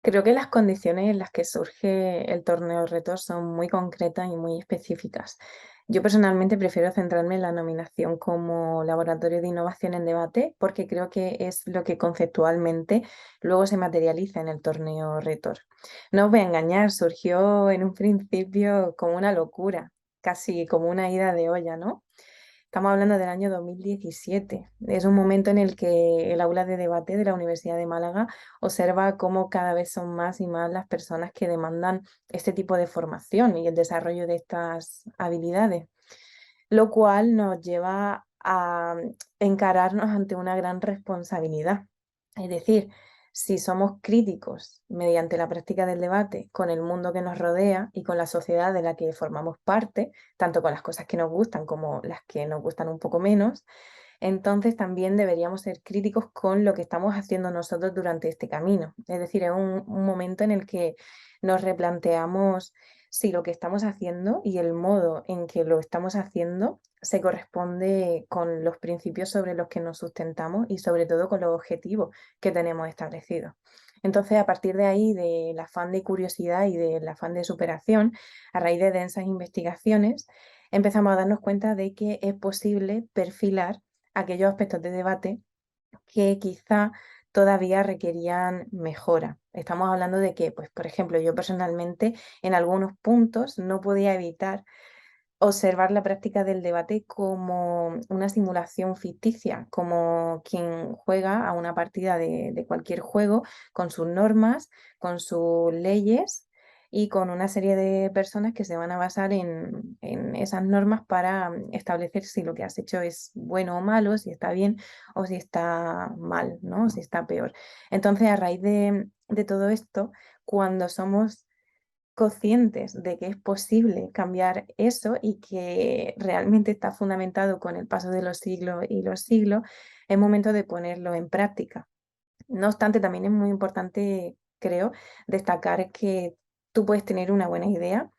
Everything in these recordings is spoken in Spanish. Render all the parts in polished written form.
Creo que las condiciones en las que surge el torneo reto son muy concretas y muy específicas. Yo personalmente prefiero centrarme en la nominación como laboratorio de innovación en debate porque creo que es lo que conceptualmente luego se materializa en el torneo Retor. No os voy a engañar, surgió en un principio como una locura, casi como una ida de olla, ¿no? Estamos hablando del año 2017. Es un momento en el que el aula de debate de la Universidad de Málaga observa cómo cada vez son más y más las personas que demandan este tipo de formación y el desarrollo de estas habilidades, lo cual nos lleva a encararnos ante una gran responsabilidad. Es decir, si somos críticos mediante la práctica del debate con el mundo que nos rodea y con la sociedad de la que formamos parte, tanto con las cosas que nos gustan como las que nos gustan un poco menos, entonces también deberíamos ser críticos con lo que estamos haciendo nosotros durante este camino. Es decir, es un momento en el que nos replanteamos si lo que estamos haciendo y el modo en que lo estamos haciendo se corresponde con los principios sobre los que nos sustentamos y sobre todo con los objetivos que tenemos establecidos. Entonces, a partir de ahí, del afán de curiosidad y del afán de superación, a raíz de densas investigaciones, empezamos a darnos cuenta de que es posible perfilar aquellos aspectos de debate que quizá todavía requerían mejora. Estamos hablando de que, pues, por ejemplo, yo personalmente en algunos puntos no podía evitar observar la práctica del debate como una simulación ficticia, como quien juega a una partida de cualquier juego con sus normas, con sus leyes y con una serie de personas que se van a basar en esas normas para establecer si lo que has hecho es bueno o malo, si está bien o si está mal, ¿no? O si está peor. Entonces, a raíz de todo esto, cuando somos conscientes de que es posible cambiar eso y que realmente está fundamentado con el paso de los siglos y los siglos, es momento de ponerlo en práctica. No obstante, también es muy importante, creo, destacar que tú puedes tener una buena idea,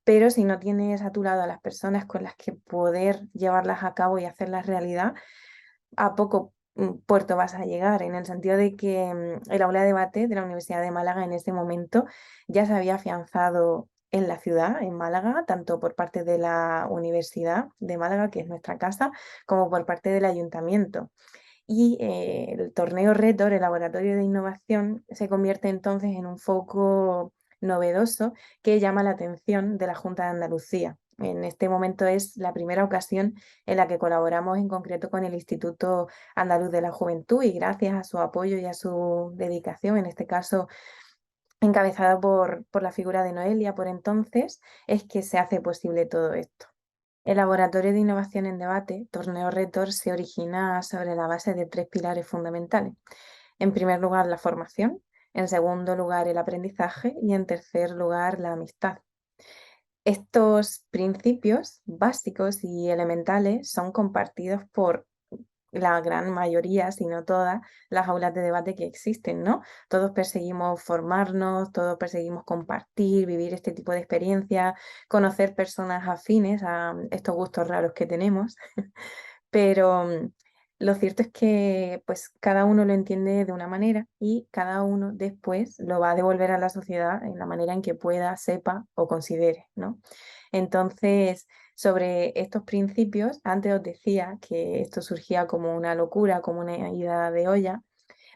pero si no tienes a tu lado a las personas con las que poder llevarlas a cabo y hacerlas realidad, a poco puerto vas a llegar, en el sentido de que el aula de debate de la Universidad de Málaga en ese momento ya se había afianzado en la ciudad, en Málaga, tanto por parte de la Universidad de Málaga, que es nuestra casa, como por parte del ayuntamiento. Y el torneo Retor, el laboratorio de innovación, se convierte entonces en un foco novedoso que llama la atención de la Junta de Andalucía. En este momento es la primera ocasión en la que colaboramos en concreto con el Instituto Andaluz de la Juventud y gracias a su apoyo y a su dedicación, en este caso encabezada por la figura de Noelia por entonces, es que se hace posible todo esto. El Laboratorio de Innovación en Debate, Torneo Retor, se origina sobre la base de tres pilares fundamentales. En primer lugar, la formación, en segundo lugar, el aprendizaje y en tercer lugar, la amistad. Estos principios básicos y elementales son compartidos por la gran mayoría, si no todas, las aulas de debate que existen, ¿no? Todos perseguimos formarnos, todos perseguimos compartir, vivir este tipo de experiencias, conocer personas afines a estos gustos raros que tenemos, pero lo cierto es que pues cada uno lo entiende de una manera y cada uno después lo va a devolver a la sociedad en la manera en que pueda, sepa o considere, ¿no? Entonces, sobre estos principios, antes os decía que esto surgía como una locura, como una ida de olla,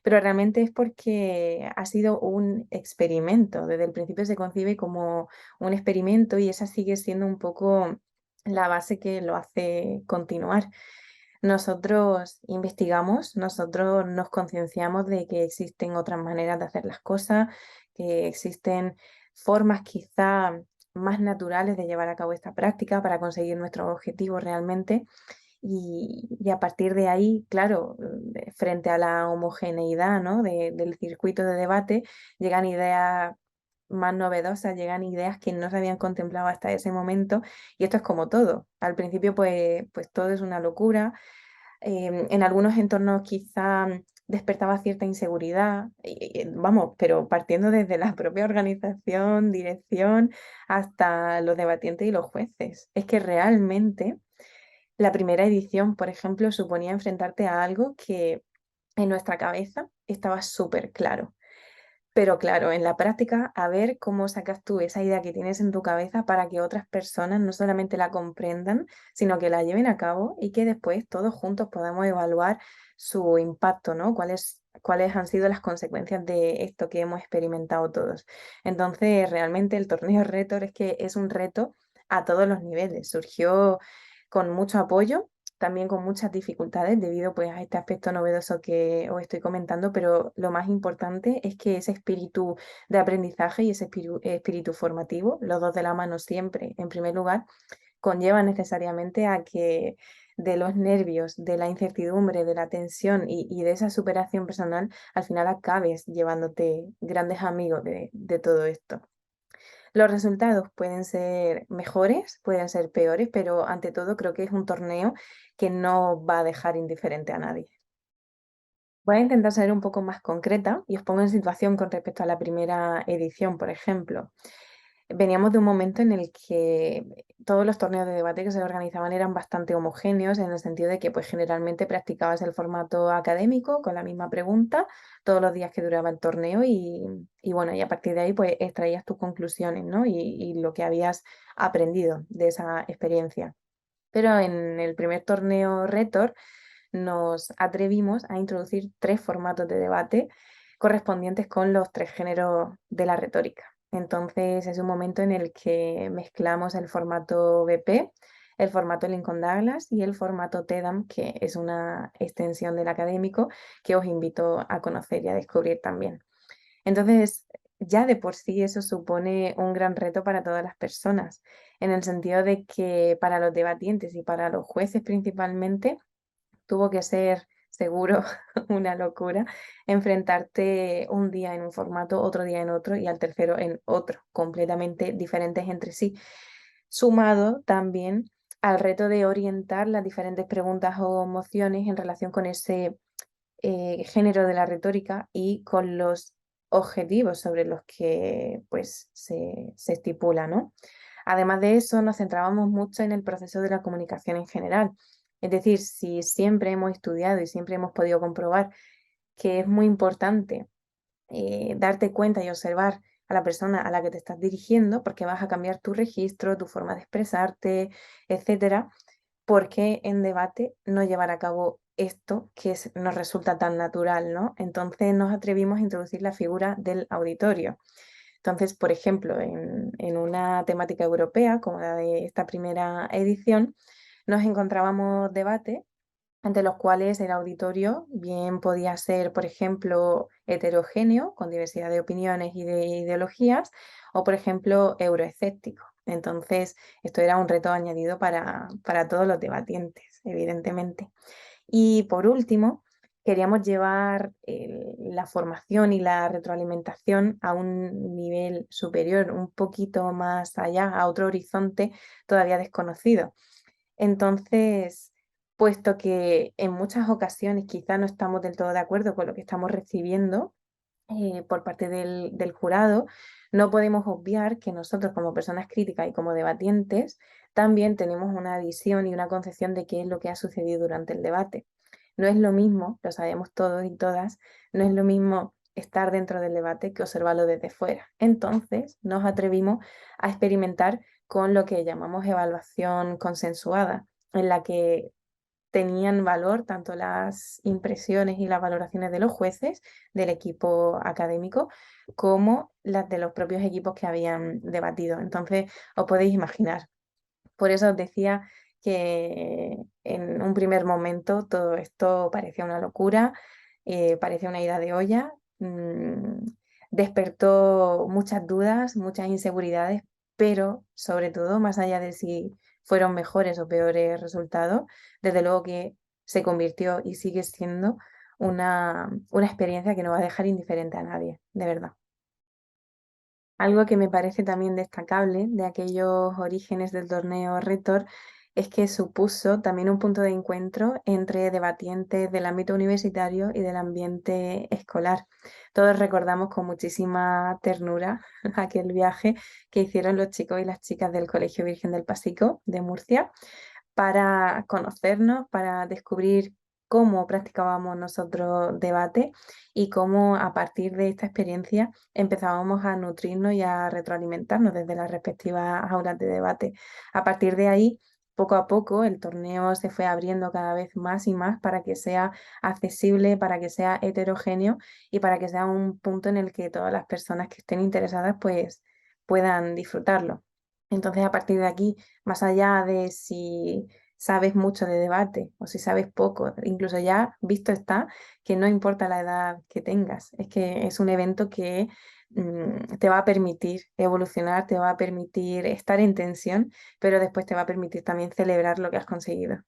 pero realmente es porque ha sido un experimento. Desde el principio se concibe como un experimento y esa sigue siendo un poco la base que lo hace continuar. Nosotros investigamos, nosotros nos concienciamos de que existen otras maneras de hacer las cosas, que existen formas quizá más naturales de llevar a cabo esta práctica para conseguir nuestros objetivos realmente. Y a partir de ahí, claro, frente a la homogeneidad, ¿no? del circuito de debate, llegan ideas más novedosas, llegan ideas que no se habían contemplado hasta ese momento. Y esto es como todo. Al principio, pues todo es una locura. En algunos entornos quizá despertaba cierta inseguridad, vamos, pero partiendo desde la propia organización, dirección, hasta los debatientes y los jueces. Es que realmente La primera edición, por ejemplo, suponía enfrentarte a algo que en nuestra cabeza estaba súper claro. Pero claro, en la práctica, a ver cómo sacas tú esa idea que tienes en tu cabeza para que otras personas no solamente la comprendan, sino que la lleven a cabo y que después todos juntos podamos evaluar su impacto, ¿no? Cuáles han sido las consecuencias de esto que hemos experimentado todos. Entonces, realmente el torneo Retor es que es un reto a todos los niveles. Surgió con mucho apoyo, también con muchas dificultades debido pues a este aspecto novedoso que os estoy comentando, pero lo más importante es que ese espíritu de aprendizaje y ese espíritu formativo, los dos de la mano siempre, en primer lugar, conlleva necesariamente a que de los nervios, de la incertidumbre, de la tensión y de esa superación personal, al final acabes llevándote grandes amigos de todo esto. Los resultados pueden ser mejores, pueden ser peores, pero ante todo creo que es un torneo que no va a dejar indiferente a nadie. Voy a intentar ser un poco más concreta y os pongo en situación con respecto a la primera edición, por ejemplo. Veníamos de un momento en el que todos los torneos de debate que se organizaban eran bastante homogéneos en el sentido de que pues generalmente practicabas el formato académico con la misma pregunta todos los días que duraba el torneo y bueno, y a partir de ahí pues extraías tus conclusiones, ¿no? Y lo que habías aprendido de esa experiencia. Pero en el primer torneo Retor nos atrevimos a introducir tres formatos de debate correspondientes con los tres géneros de la retórica. Entonces es un momento en el que mezclamos el formato BP, el formato Lincoln Douglas y el formato TEDAM, que es una extensión del académico que os invito a conocer y a descubrir también. Entonces, ya de por sí eso supone un gran reto para todas las personas, en el sentido de que para los debatientes y para los jueces principalmente, tuvo que ser seguro una locura enfrentarte un día en un formato, otro día en otro y al tercero en otro, completamente diferentes entre sí, sumado también al reto de orientar las diferentes preguntas o mociones en relación con ese género de la retórica y con los objetivos sobre los que pues, se estipula, ¿no? Además de eso, nos centrábamos mucho en el proceso de la comunicación en general. Es decir, si siempre hemos estudiado y siempre hemos podido comprobar que es muy importante darte cuenta y observar a la persona a la que te estás dirigiendo, porque vas a cambiar tu registro, tu forma de expresarte, etcétera, porque en debate no llevar a cabo esto que nos resulta tan natural, ¿no? Entonces nos atrevimos a introducir la figura del auditorio. Entonces, por ejemplo, en una temática europea, como la de esta primera edición, nos encontrábamos debates ante los cuales el auditorio bien podía ser, por ejemplo, heterogéneo, con diversidad de opiniones y de ideologías, o, por ejemplo, euroescéptico. Entonces, esto era un reto añadido para todos los debatientes, evidentemente. Y por último, queríamos llevar la formación y la retroalimentación a un nivel superior, un poquito más allá, a otro horizonte todavía desconocido. Entonces, puesto que en muchas ocasiones quizá no estamos del todo de acuerdo con lo que estamos recibiendo por parte del jurado, no podemos obviar que nosotros como personas críticas y como debatientes también tenemos una visión y una concepción de qué es lo que ha sucedido durante el debate. No es lo mismo, lo sabemos todos y todas, no es lo mismo estar dentro del debate que observarlo desde fuera. Entonces, nos atrevimos a experimentar con lo que llamamos evaluación consensuada, en la que tenían valor tanto las impresiones y las valoraciones de los jueces, del equipo académico, como las de los propios equipos que habían debatido. Entonces, os podéis imaginar. Por eso os decía que en un primer momento todo esto parecía una locura, parecía una ida de olla, despertó muchas dudas, muchas inseguridades, pero sobre todo, más allá de si fueron mejores o peores resultados, desde luego que se convirtió y sigue siendo una experiencia que no va a dejar indiferente a nadie, de verdad. Algo que me parece también destacable de aquellos orígenes del torneo Retor es que supuso también un punto de encuentro entre debatientes del ámbito universitario y del ambiente escolar. Todos recordamos con muchísima ternura aquel viaje que hicieron los chicos y las chicas del Colegio Virgen del Pasico de Murcia para conocernos, para descubrir cómo practicábamos nosotros debate y cómo a partir de esta experiencia empezábamos a nutrirnos y a retroalimentarnos desde las respectivas aulas de debate. A partir de ahí, poco a poco, el torneo se fue abriendo cada vez más y más para que sea accesible, para que sea heterogéneo y para que sea un punto en el que todas las personas que estén interesadas pues puedan disfrutarlo. Entonces, a partir de aquí, más allá de si sabes mucho de debate o si sabes poco, incluso ya visto está que no importa la edad que tengas, es que es un evento que te va a permitir evolucionar, te va a permitir estar en tensión, pero después te va a permitir también celebrar lo que has conseguido.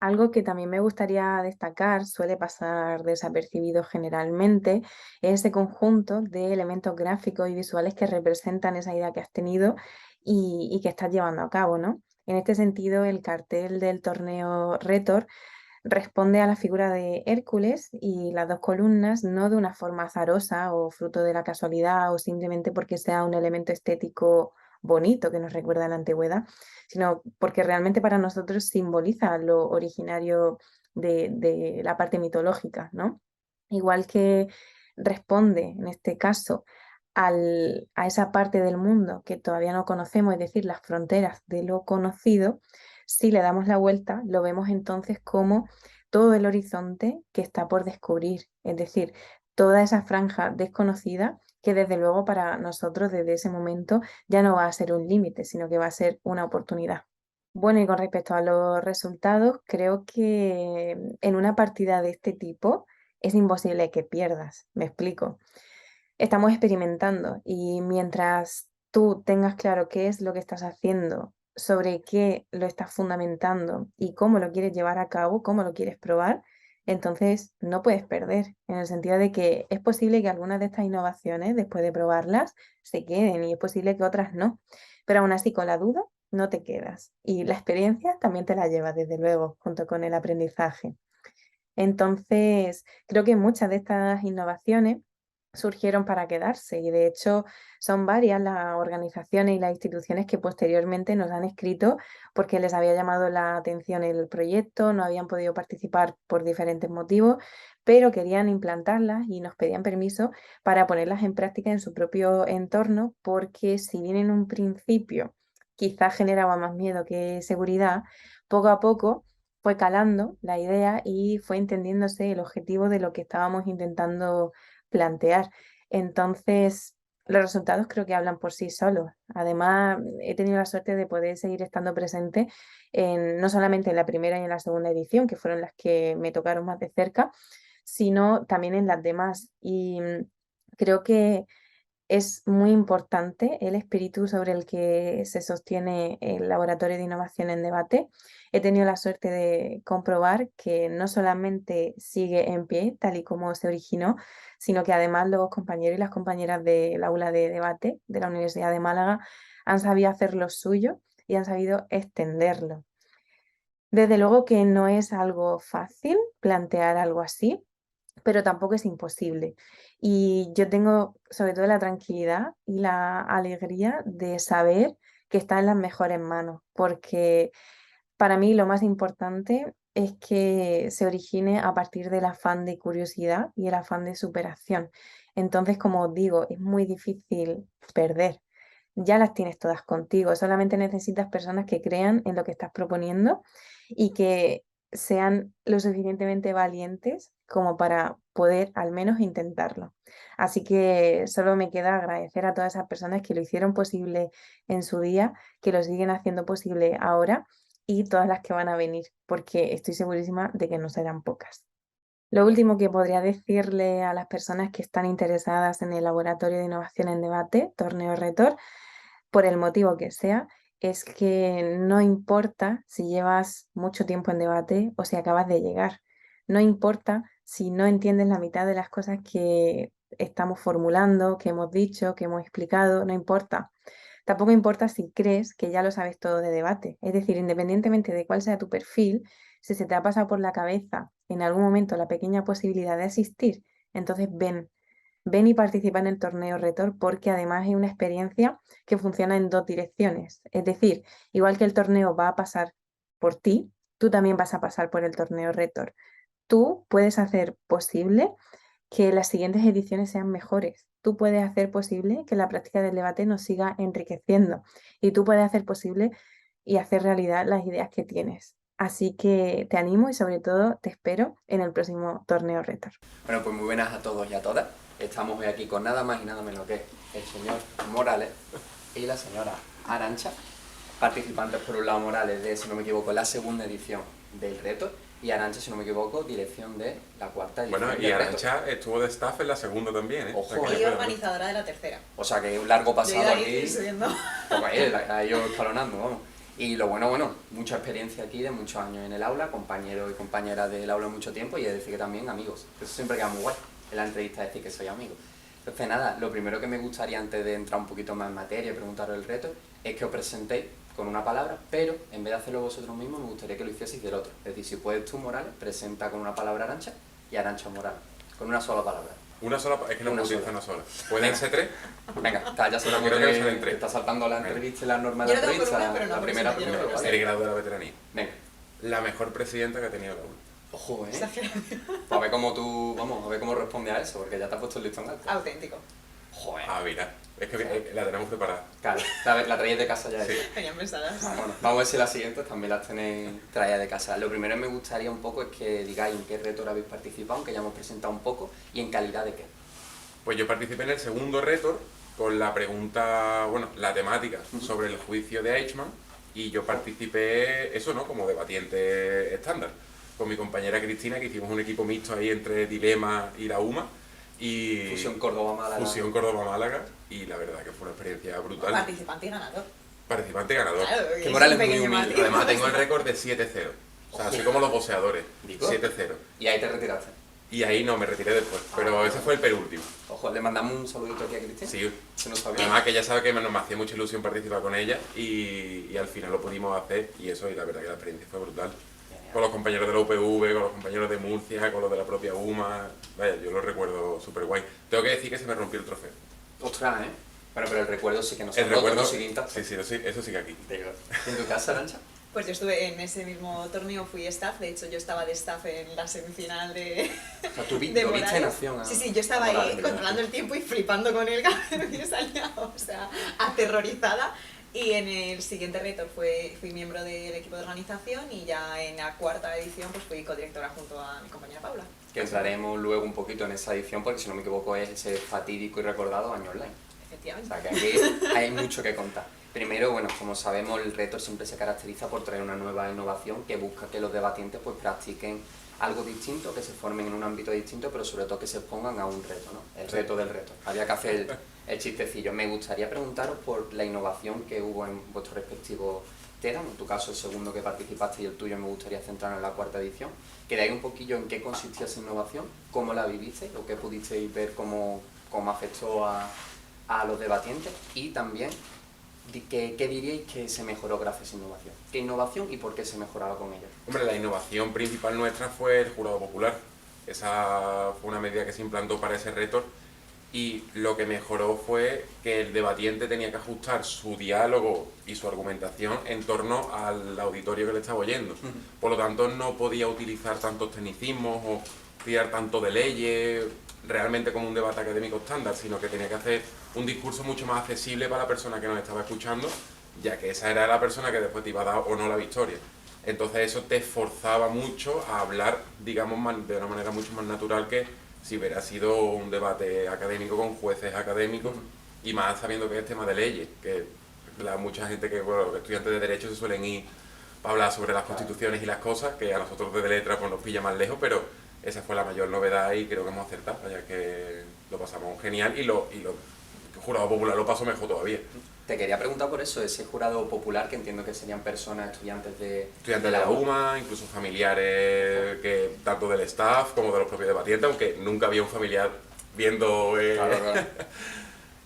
Algo que también me gustaría destacar, suele pasar desapercibido generalmente, es ese conjunto de elementos gráficos y visuales que representan esa idea que has tenido y que estás llevando a cabo, ¿no? En este sentido, el cartel del torneo Retor responde a la figura de Hércules y las dos columnas no de una forma azarosa o fruto de la casualidad o simplemente porque sea un elemento estético bonito que nos recuerda a la antigüedad, sino porque realmente para nosotros simboliza lo originario de la parte mitológica, ¿no? Igual que responde, en este caso, a esa parte del mundo que todavía no conocemos, es decir, las fronteras de lo conocido, si le damos la vuelta, lo vemos entonces como todo el horizonte que está por descubrir, es decir, toda esa franja desconocida que desde luego para nosotros desde ese momento ya no va a ser un límite, sino que va a ser una oportunidad. Bueno, y con respecto a los resultados, creo que en una partida de este tipo es imposible que pierdas, me explico. Estamos experimentando y mientras tú tengas claro qué es lo que estás haciendo, sobre qué lo estás fundamentando y cómo lo quieres llevar a cabo, cómo lo quieres probar, entonces no puedes perder, en el sentido de que es posible que algunas de estas innovaciones, después de probarlas, se queden y es posible que otras no, pero aún así con la duda no te quedas y la experiencia también te la llevas, desde luego, junto con el aprendizaje. Entonces, creo que muchas de estas innovaciones surgieron para quedarse y de hecho son varias las organizaciones y las instituciones que posteriormente nos han escrito porque les había llamado la atención el proyecto, no habían podido participar por diferentes motivos, pero querían implantarlas y nos pedían permiso para ponerlas en práctica en su propio entorno porque si bien en un principio quizás generaba más miedo que seguridad, poco a poco fue calando la idea y fue entendiéndose el objetivo de lo que estábamos intentando plantear. Entonces, los resultados creo que hablan por sí solos. Además, he tenido la suerte de poder seguir estando presente no solamente en la primera y en la segunda edición, que fueron las que me tocaron más de cerca, sino también en las demás. Y creo que es muy importante el espíritu sobre el que se sostiene el Laboratorio de Innovación en Debate. He tenido la suerte de comprobar que no solamente sigue en pie, tal y como se originó, sino que además los compañeros y las compañeras del aula de debate de la Universidad de Málaga han sabido hacer lo suyo y han sabido extenderlo. Desde luego que no es algo fácil plantear algo así, pero tampoco es imposible. Y yo tengo sobre todo la tranquilidad y la alegría de saber que está en las mejores manos, porque para mí lo más importante es que se origine a partir del afán de curiosidad y el afán de superación. Entonces, como os digo, es muy difícil perder. Ya las tienes todas contigo, solamente necesitas personas que crean en lo que estás proponiendo y que sean lo suficientemente valientes como para poder al menos intentarlo. Así que solo me queda agradecer a todas esas personas que lo hicieron posible en su día, que lo siguen haciendo posible ahora y todas las que van a venir, porque estoy segurísima de que no serán pocas. Lo último que podría decirle a las personas que están interesadas en el Laboratorio de Innovación en Debate, Torneo Retor, por el motivo que sea, es que no importa si llevas mucho tiempo en debate o si acabas de llegar. No importa si no entiendes la mitad de las cosas que estamos formulando, que hemos dicho, que hemos explicado, no importa. Tampoco importa si crees que ya lo sabes todo de debate. Es decir, independientemente de cuál sea tu perfil, si se te ha pasado por la cabeza en algún momento la pequeña posibilidad de asistir, entonces ven y participa en el torneo Retor porque además es una experiencia que funciona en dos direcciones. Es decir, igual que el torneo va a pasar por ti, tú también vas a pasar por el torneo Retor. Tú puedes hacer posible que las siguientes ediciones sean mejores. Tú puedes hacer posible que la práctica del debate nos siga enriqueciendo y tú puedes hacer posible y hacer realidad las ideas que tienes. Así que te animo y sobre todo te espero en el próximo torneo Retor. Bueno, pues muy buenas a todos y a todas. Estamos hoy aquí con nada más y nada menos que el señor Morales y la señora Arantxa, participantes por un lado Morales de, si no me equivoco, la segunda edición del reto, y Arantxa, si no me equivoco, dirección de la cuarta edición Bueno, y del reto. Arantxa estuvo de staff en la segunda también, ¿eh? Ojo, O sea, Y organizadora de la tercera. O sea que un largo Yo pasado iba a aquí. ir subiendo. Pues a ellos escalonando, vamos. Y lo bueno, mucha experiencia aquí de muchos años en el aula, compañeros y compañeras del aula mucho tiempo, y es decir que también amigos. Eso siempre queda muy guay en la entrevista, decir que soy amigo. Entonces nada, lo primero que me gustaría antes de entrar un poquito más en materia y preguntaros el reto, es que os presentéis con una palabra, pero en vez de hacerlo vosotros mismos, me gustaría que lo hicieseis del otro. Es decir, si puedes tú, Morales, presenta con una palabra Arantxa y Arantxa Morales, con una sola palabra. Una sola, es que no Una puedo sola. utilizar una sola. ¿Pueden ser tres? Venga, ya se Bueno, lo creo que salen que tres. está saltando la Venga. entrevista y las normas de Yo la lo tengo por entrevista. una, pero no, La por primera, eso no quiero primero, ver. ¿vale? El grado de la veteranía. Venga, La mejor presidenta que ha tenido la aula. ojo, Exagerado. Pues a ver cómo tú, vamos, a ver cómo responde a eso, porque ya te has puesto el listón alto. Auténtico. Joder. Ah, mira, es que la tenemos preparada. Claro, la traéis de casa ya. Sí. Venían pensadas. Bueno, vamos a ver si las siguientes también las tenéis traídas de casa. Lo primero que me gustaría un poco es que digáis en qué reto habéis participado, aunque ya hemos presentado un poco, y en calidad de qué. Pues yo participé en el segundo reto con la pregunta, bueno, la temática sobre el juicio de Eichmann, y yo participé, eso, ¿no? Como debatiente estándar, con mi compañera Cristina, que hicimos un equipo mixto ahí entre Dilema y la UMA. Y Fusión Córdoba-Málaga. Fusión Córdoba-Málaga, y la verdad que fue una experiencia brutal. Participante y ganador. Participante ganador. Claro, Que es Morales un es muy pequeño humilde. matiz. Además tengo el récord de 7-0. O sea, así como los boxeadores. Digo. 7-0. Y ahí te retiraste. Y ahí no, me retiré después. Pero ese fue el penúltimo. Ojo, le mandamos un saludito aquí a Cristina. Sí. Se nos sabía. Además que ella sabe que me hacía mucha ilusión participar con ella, y al final lo pudimos hacer, y eso, y la verdad que la experiencia fue brutal. Con los compañeros de la UPV, con los compañeros de Murcia, con los de la propia UMA. Vaya, yo lo recuerdo súper guay. Tengo que decir que se me rompió el trofeo. Ostras, ¿eh? Bueno, pero el recuerdo sí que nos El recuerdo, sigue intacto. sí, eso sigue aquí. Digo, ¿en tu casa, Arantxa? Pues yo estuve en ese mismo torneo, fui staff, de hecho yo estaba de staff en la semifinal de, O sea, tú de lo viste en Morales. acción. Sí, sí, yo estaba a Morales, ahí ¿verdad? controlando el tiempo y flipando con el que me salía, o sea, aterrorizada. Y en el siguiente reto fui miembro del equipo de organización, y ya en la cuarta edición pues fui codirectora junto a mi compañera Paula. Que entraremos luego un poquito en esa edición, porque si no me equivoco es ese fatídico y recordado año online. O Efectivamente. sea que aquí hay mucho que contar. Primero, bueno, como sabemos, el reto siempre se caracteriza por traer una nueva innovación que busca que los debatientes pues practiquen algo distinto, que se formen en un ámbito distinto, pero sobre todo que se expongan a un reto, ¿no? El reto del reto. Había que hacer el chistecillo. Me gustaría preguntaros por la innovación que hubo en vuestros respectivos TEDx. En tu caso, el segundo que participaste, y el tuyo me gustaría centrarnos en la cuarta edición. Que de ahí un poquillo en qué consistía esa innovación, cómo la vivisteis, o qué pudisteis ver cómo afectó a los debatientes, y también ¿qué diríais que se mejoró gracias a esa innovación? ¿Qué innovación y por qué se mejoraba con ella? Hombre, la innovación principal nuestra fue el jurado popular. Esa fue una medida que se implantó para ese reto, y lo que mejoró fue que el debatiente tenía que ajustar su diálogo y su argumentación en torno al auditorio que le estaba oyendo. Por lo tanto, no podía utilizar tantos tecnicismos o tirar tanto de leyes realmente como un debate académico estándar, sino que tenía que hacer un discurso mucho más accesible para la persona que nos estaba escuchando, ya que esa era la persona que después te iba a dar o no la victoria. Entonces eso te forzaba mucho a hablar, digamos, de una manera mucho más natural que si hubiera sido un debate académico con jueces académicos, y más sabiendo que es tema de leyes, que mucha gente bueno, los estudiantes de Derecho se suelen ir para hablar sobre las constituciones y las cosas, que a nosotros de Letras pues nos pilla más lejos, pero esa fue la mayor novedad y creo que hemos acertado, ya que lo pasamos genial, y el jurado popular lo pasó mejor todavía. Te quería preguntar por eso, ese jurado popular, que entiendo que serían personas, estudiantes de La UMA, incluso familiares, que tanto del staff como de los propios debatientes, aunque nunca había un familiar viendo... Claro.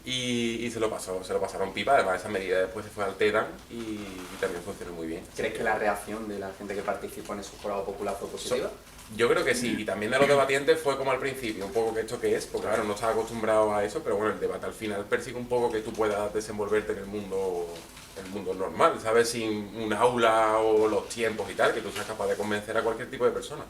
Y se lo pasaron pipa. Además esa medida después se fue al TEDx y también funcionó muy bien. ¿Crees que la reacción de la gente que participó en ese jurado popular fue positiva? Yo creo que sí, y también de los debatientes fue como al principio, un poco que esto que es, porque claro, no estaba acostumbrado a eso, pero bueno, el debate al final persigue un poco que tú puedas desenvolverte en el mundo el mundo normal, ¿sabes? Sin un aula o los tiempos y tal, que tú seas capaz de convencer a cualquier tipo de persona.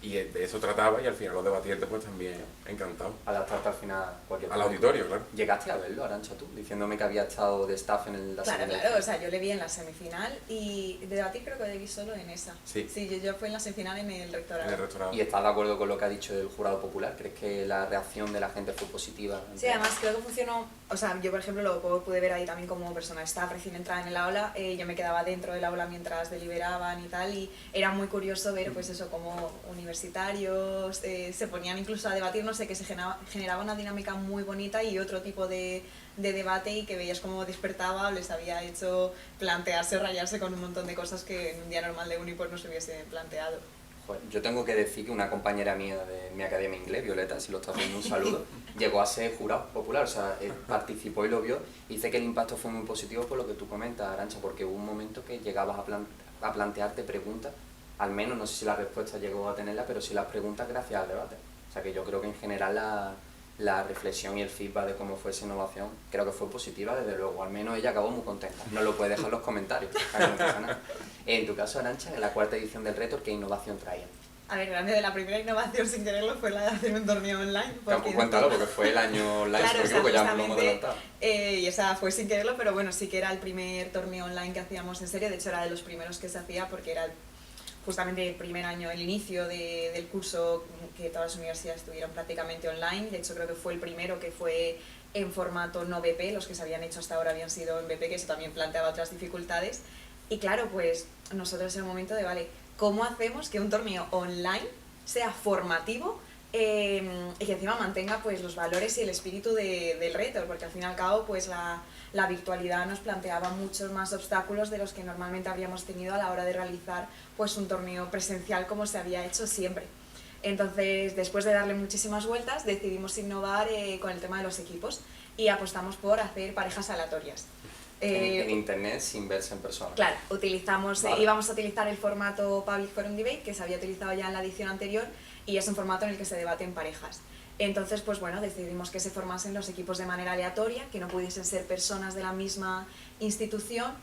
Y de eso trataba, y al final los debatientes pues también encantados. Adaptarte al final a cualquier Al público. auditorio, claro. ¿Llegaste a verlo, Arantxa, tú? Diciéndome que había estado de staff en la Claro, segunda claro, o edición. sea, yo le vi en la semifinal y de debatir creo que le vi solo en esa. Sí. yo fui en la semifinal en el rectorado. En el restaurado. ¿Y estás de acuerdo con lo que ha dicho el jurado popular? ¿Crees que la reacción de la gente fue positiva? Sí, además creo que funcionó, o sea, yo por ejemplo lo pude ver ahí también como persona de staff recién entrada en el aula, yo me quedaba dentro del aula mientras deliberaban y tal, y era muy curioso ver pues eso, como universitarios se ponían incluso a debatir, no sé, que se generaba una dinámica muy bonita y otro tipo de debate, y que veías cómo despertaba, les había hecho plantearse o rayarse con un montón de cosas que en un día normal de uni pues no se hubiesen planteado. Joder, yo tengo que decir que una compañera mía de mi academia inglés, Violeta, si lo estás viendo, un saludo, llegó a ser jurado popular, o sea, participó y lo vio, y dice que el impacto fue muy positivo por lo que tú comentas, Arantxa, porque hubo un momento que llegabas a plantearte preguntas, al menos, no sé si la respuesta llegó a tenerla, pero sí las preguntas gracias al debate. O sea que yo creo que en general la reflexión y el feedback de cómo fue esa innovación, creo que fue positiva, desde luego, al menos ella acabó muy contenta. Nos lo puedes dejar en los comentarios, no pasa nada. En tu caso, Arantxa, en la cuarta edición del reto, ¿qué innovación traía? A ver, grande de la primera innovación sin quererlo fue la de hacer un torneo online. Cuéntalo, porque fue el año online, claro, si no me equivoco, ya lo hemos adelantado. Y esa fue sin quererlo, pero bueno, sí que era el primer torneo online que hacíamos en serio, de hecho era de los primeros que se hacía porque era justamente el primer año, el inicio del curso, que todas las universidades estuvieron prácticamente online. De hecho creo que fue el primero que fue en formato no BP, los que se habían hecho hasta ahora habían sido en BP, que eso también planteaba otras dificultades. Y claro, pues nosotros en el momento de, vale, ¿cómo hacemos que un torneo online sea formativo y que encima mantenga pues los valores y el espíritu del reto? Porque al fin y al cabo pues la virtualidad nos planteaba muchos más obstáculos de los que normalmente habríamos tenido a la hora de realizar pues un torneo presencial como se había hecho siempre. Entonces, después de darle muchísimas vueltas, decidimos innovar con el tema de los equipos y apostamos por hacer parejas aleatorias. En internet sin verse en persona. Claro, íbamos a utilizar el formato Public Forum Debate, que se había utilizado ya en la edición anterior, y es un formato en el que se debate en parejas. Entonces, pues bueno, decidimos que se formasen los equipos de manera aleatoria, que no pudiesen ser personas de la misma institución,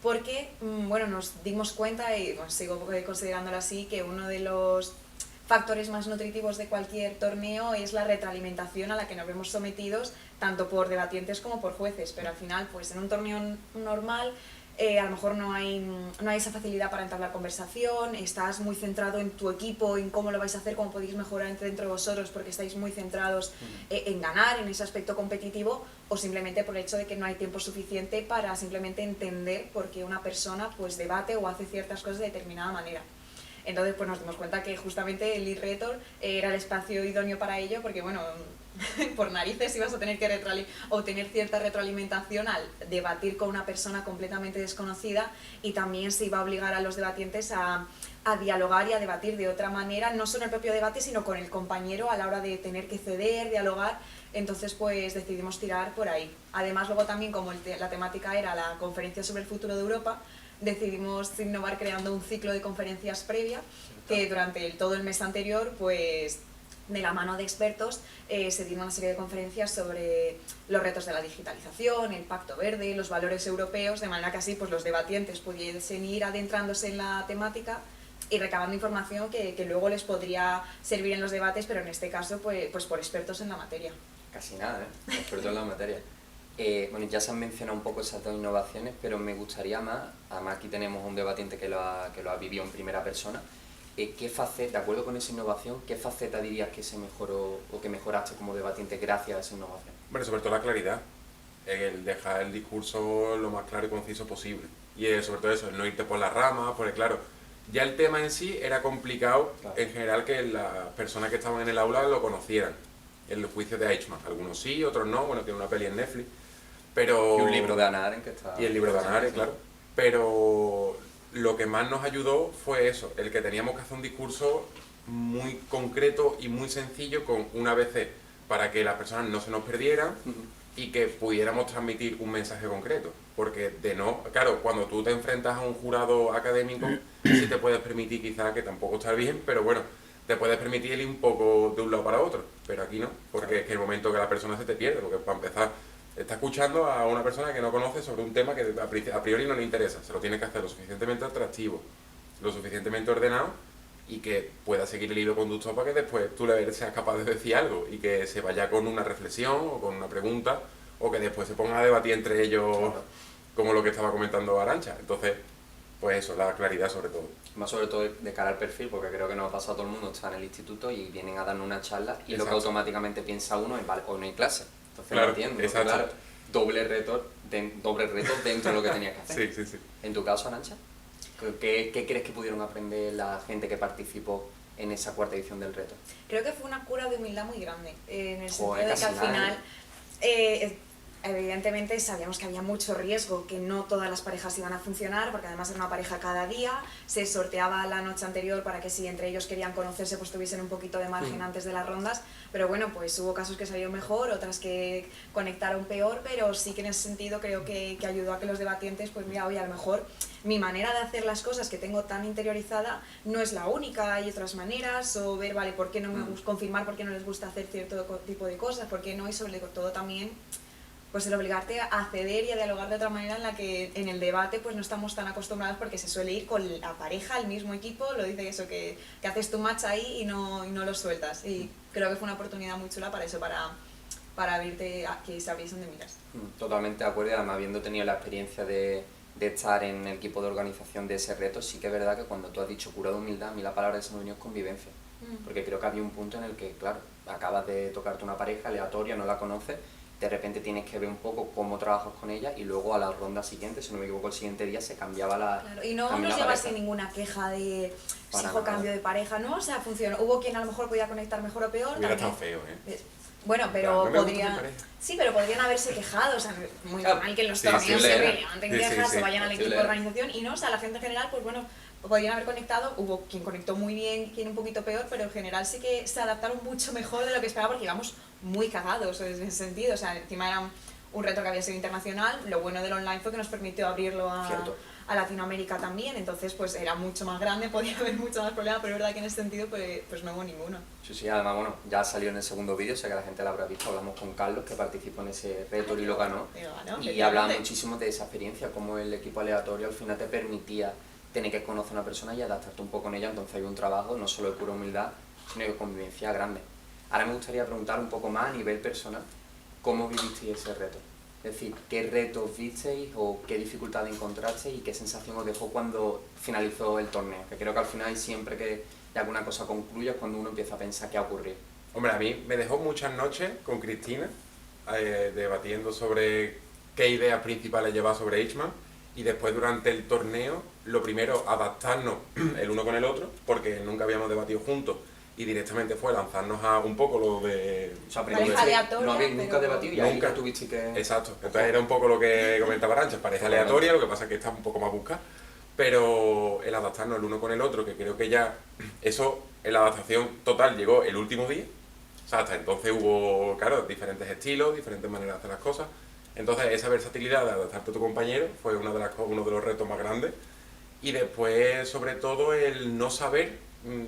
porque, bueno, nos dimos cuenta, y bueno, sigo considerándolo así, que uno de los factores más nutritivos de cualquier torneo es la retroalimentación a la que nos vemos sometidos tanto por debatientes como por jueces, pero al final pues en un torneo normal a lo mejor no hay esa facilidad para entablar conversación, estás muy centrado en tu equipo, en cómo lo vais a hacer, cómo podéis mejorar dentro de vosotros porque estáis muy centrados en ganar, en ese aspecto competitivo, o simplemente por el hecho de que no hay tiempo suficiente para simplemente entender por qué una persona pues debate o hace ciertas cosas de determinada manera. Entonces pues nos dimos cuenta que justamente el e-Rhetor era el espacio idóneo para ello, porque bueno, por narices ibas a tener que obtener cierta retroalimentación al debatir con una persona completamente desconocida, y también se iba a obligar a los debatientes a dialogar y a debatir de otra manera, no solo en el propio debate, sino con el compañero a la hora de tener que ceder, dialogar. Entonces pues decidimos tirar por ahí. Además luego también, como la temática era la conferencia sobre el futuro de Europa, decidimos innovar creando un ciclo de conferencias previa que durante todo el mes anterior, pues de la mano de expertos, se dieron una serie de conferencias sobre los retos de la digitalización, el Pacto Verde, los valores europeos, de manera que así pues, los debatientes pudiesen ir adentrándose en la temática y recabando información que luego les podría servir en los debates, pero en este caso pues por expertos en la materia. Casi nada, expertos en la materia. Bueno, ya se han mencionado un poco esas dos innovaciones, pero me gustaría más, además aquí tenemos un debatiente que lo ha vivido en primera persona, ¿qué faceta, de acuerdo con esa innovación, qué faceta dirías que se mejoró o que mejoraste como debatiente gracias a esa innovación? Bueno, sobre todo la claridad, el dejar el discurso lo más claro y conciso posible. Y sobre todo eso, el no irte por las ramas, porque claro, ya el tema en sí era complicado, claro, en general que las personas que estaban en el aula lo conocieran. El juicio de Eichmann, algunos sí, otros no, bueno, tiene una peli en Netflix. Pero... Y un libro de Hannah Arendt que está... Y el libro de Hannah Arendt, claro. Pero lo que más nos ayudó fue eso, el que teníamos que hacer un discurso muy concreto y muy sencillo con una ABC para que las personas no se nos perdieran y que pudiéramos transmitir un mensaje concreto. Porque claro, cuando tú te enfrentas a un jurado académico, sí te puedes permitir quizás, que tampoco está bien, pero bueno, te puedes permitir ir un poco de un lado para otro, pero aquí no, porque es que el momento que la persona se te pierde, porque para empezar Está escuchando a una persona que no conoce sobre un tema que a priori no le interesa. Se lo tiene que hacer lo suficientemente atractivo, lo suficientemente ordenado y que pueda seguir el hilo conductor para que después tú le seas capaz de decir algo y que se vaya con una reflexión o con una pregunta o que después se pongan a debatir entre ellos como lo que estaba comentando Arantxa. Entonces, pues eso, la claridad sobre todo. Más sobre todo de cara al perfil, porque creo que nos ha pasado a todo el mundo, está en el instituto y vienen a darnos una charla y lo que Exacto. automáticamente piensa uno es, vale, hoy no hay clase. Entonces Claro, no entiendo, porque, exacto. claro, doble reto dentro de lo que tenías que hacer. Sí, sí, sí. En tu caso, Arantxa, ¿qué crees que pudieron aprender la gente que participó en esa cuarta edición del reto? Creo que fue una cura de humildad muy grande, en el sentido Joder, de que al casi nada, final, evidentemente sabíamos que había mucho riesgo, que no todas las parejas iban a funcionar, porque además era una pareja cada día, se sorteaba la noche anterior para que si entre ellos querían conocerse pues tuviesen un poquito de margen antes de las rondas, pero bueno, pues hubo casos que salieron mejor, otras que conectaron peor, pero sí que en ese sentido creo que ayudó a que los debatientes, pues mira, oye, a lo mejor mi manera de hacer las cosas que tengo tan interiorizada no es la única, hay otras maneras, o ver, vale, por qué no me gusta, confirmar por qué no les gusta hacer cierto tipo de cosas, por qué no, y sobre todo también pues el obligarte a ceder y a dialogar de otra manera en la que en el debate pues no estamos tan acostumbrados, porque se suele ir con la pareja, el mismo equipo, lo dice eso, que haces tu match ahí y no lo sueltas, y creo que fue una oportunidad muy chula para eso, para abrirte a que sabéis dónde miras. Totalmente de acuerdo, y además habiendo tenido la experiencia de estar en el equipo de organización de ese reto, sí que es verdad que cuando tú has dicho cura de humildad, a mí la palabra que se me venido es convivencia, porque creo que había un punto en el que, claro, acabas de tocarte una pareja aleatoria, no la conoces, de repente tienes que ver un poco cómo trabajas con ella y luego a la ronda siguiente, si no me equivoco, el siguiente día se cambiaba la Claro, y no también nos la llevas pareja. sin ninguna queja de Para hijo nada. cambio de pareja, ¿no? O sea, funcionó. Hubo quien a lo mejor podía conectar mejor o peor. Hubiera también. estado feo, ¿eh? Bueno, pero No me gusta mi podría... pareja. Sí, pero podrían haberse quejado, o sea, muy Claro, normal que en los sí, torneos posible se era. levanten Sí, sí, quejas sí, o vayan al posible equipo de era. organización y no, o sea, la gente en general, pues bueno, podrían haber conectado, hubo quien conectó muy bien, quien un poquito peor, pero en general sí que se adaptaron mucho mejor de lo que esperaba, porque íbamos muy cagados en ese sentido, o sea, encima era un reto que había sido internacional, lo bueno del online fue que nos permitió abrirlo Cierto. a Latinoamérica también, entonces pues era mucho más grande, podía haber mucho más problemas, pero es verdad que en ese sentido pues no hubo ninguno. Sí, además, bueno, ya salió en el segundo vídeo, sé que la gente lo habrá visto, hablamos con Carlos, que participó en ese reto y lo ganó. Y Y efectivamente. hablaba muchísimo de esa experiencia, cómo el equipo aleatorio al final te permitía tener que conocer a una persona y adaptarte un poco en ella, entonces hay un trabajo no solo de pura humildad, sino de convivencia grande. Ahora me gustaría preguntar un poco más a nivel personal, ¿cómo vivisteis ese reto? Es decir, ¿qué retos visteis o qué dificultades encontrasteis y qué sensación os dejó cuando finalizó el torneo? Que creo que al final siempre que alguna cosa concluya es cuando uno empieza a pensar qué ha ocurrido. Hombre, a mí me dejó muchas noches con Cristina debatiendo sobre qué ideas principales llevar sobre Eichmann, y después durante el torneo, lo primero, adaptarnos el uno con el otro, porque nunca habíamos debatido juntos, y directamente fue lanzarnos a un poco lo de... O sea, Pareja primero aleatoria, no habéis nunca pero- debatido y ahí Nunca. ya tuviste que... Exacto, entonces era un poco lo que comentaba Arantxa, pareja aleatoria, lo que pasa es que está un poco más buscada, pero el adaptarnos el uno con el otro, que creo que ya eso, en la adaptación total llegó el último día, o sea, hasta entonces hubo, claro, diferentes estilos, diferentes maneras de hacer las cosas, entonces esa versatilidad de adaptarte a tu compañero fue uno de los retos más grandes, y después, sobre todo, el no saber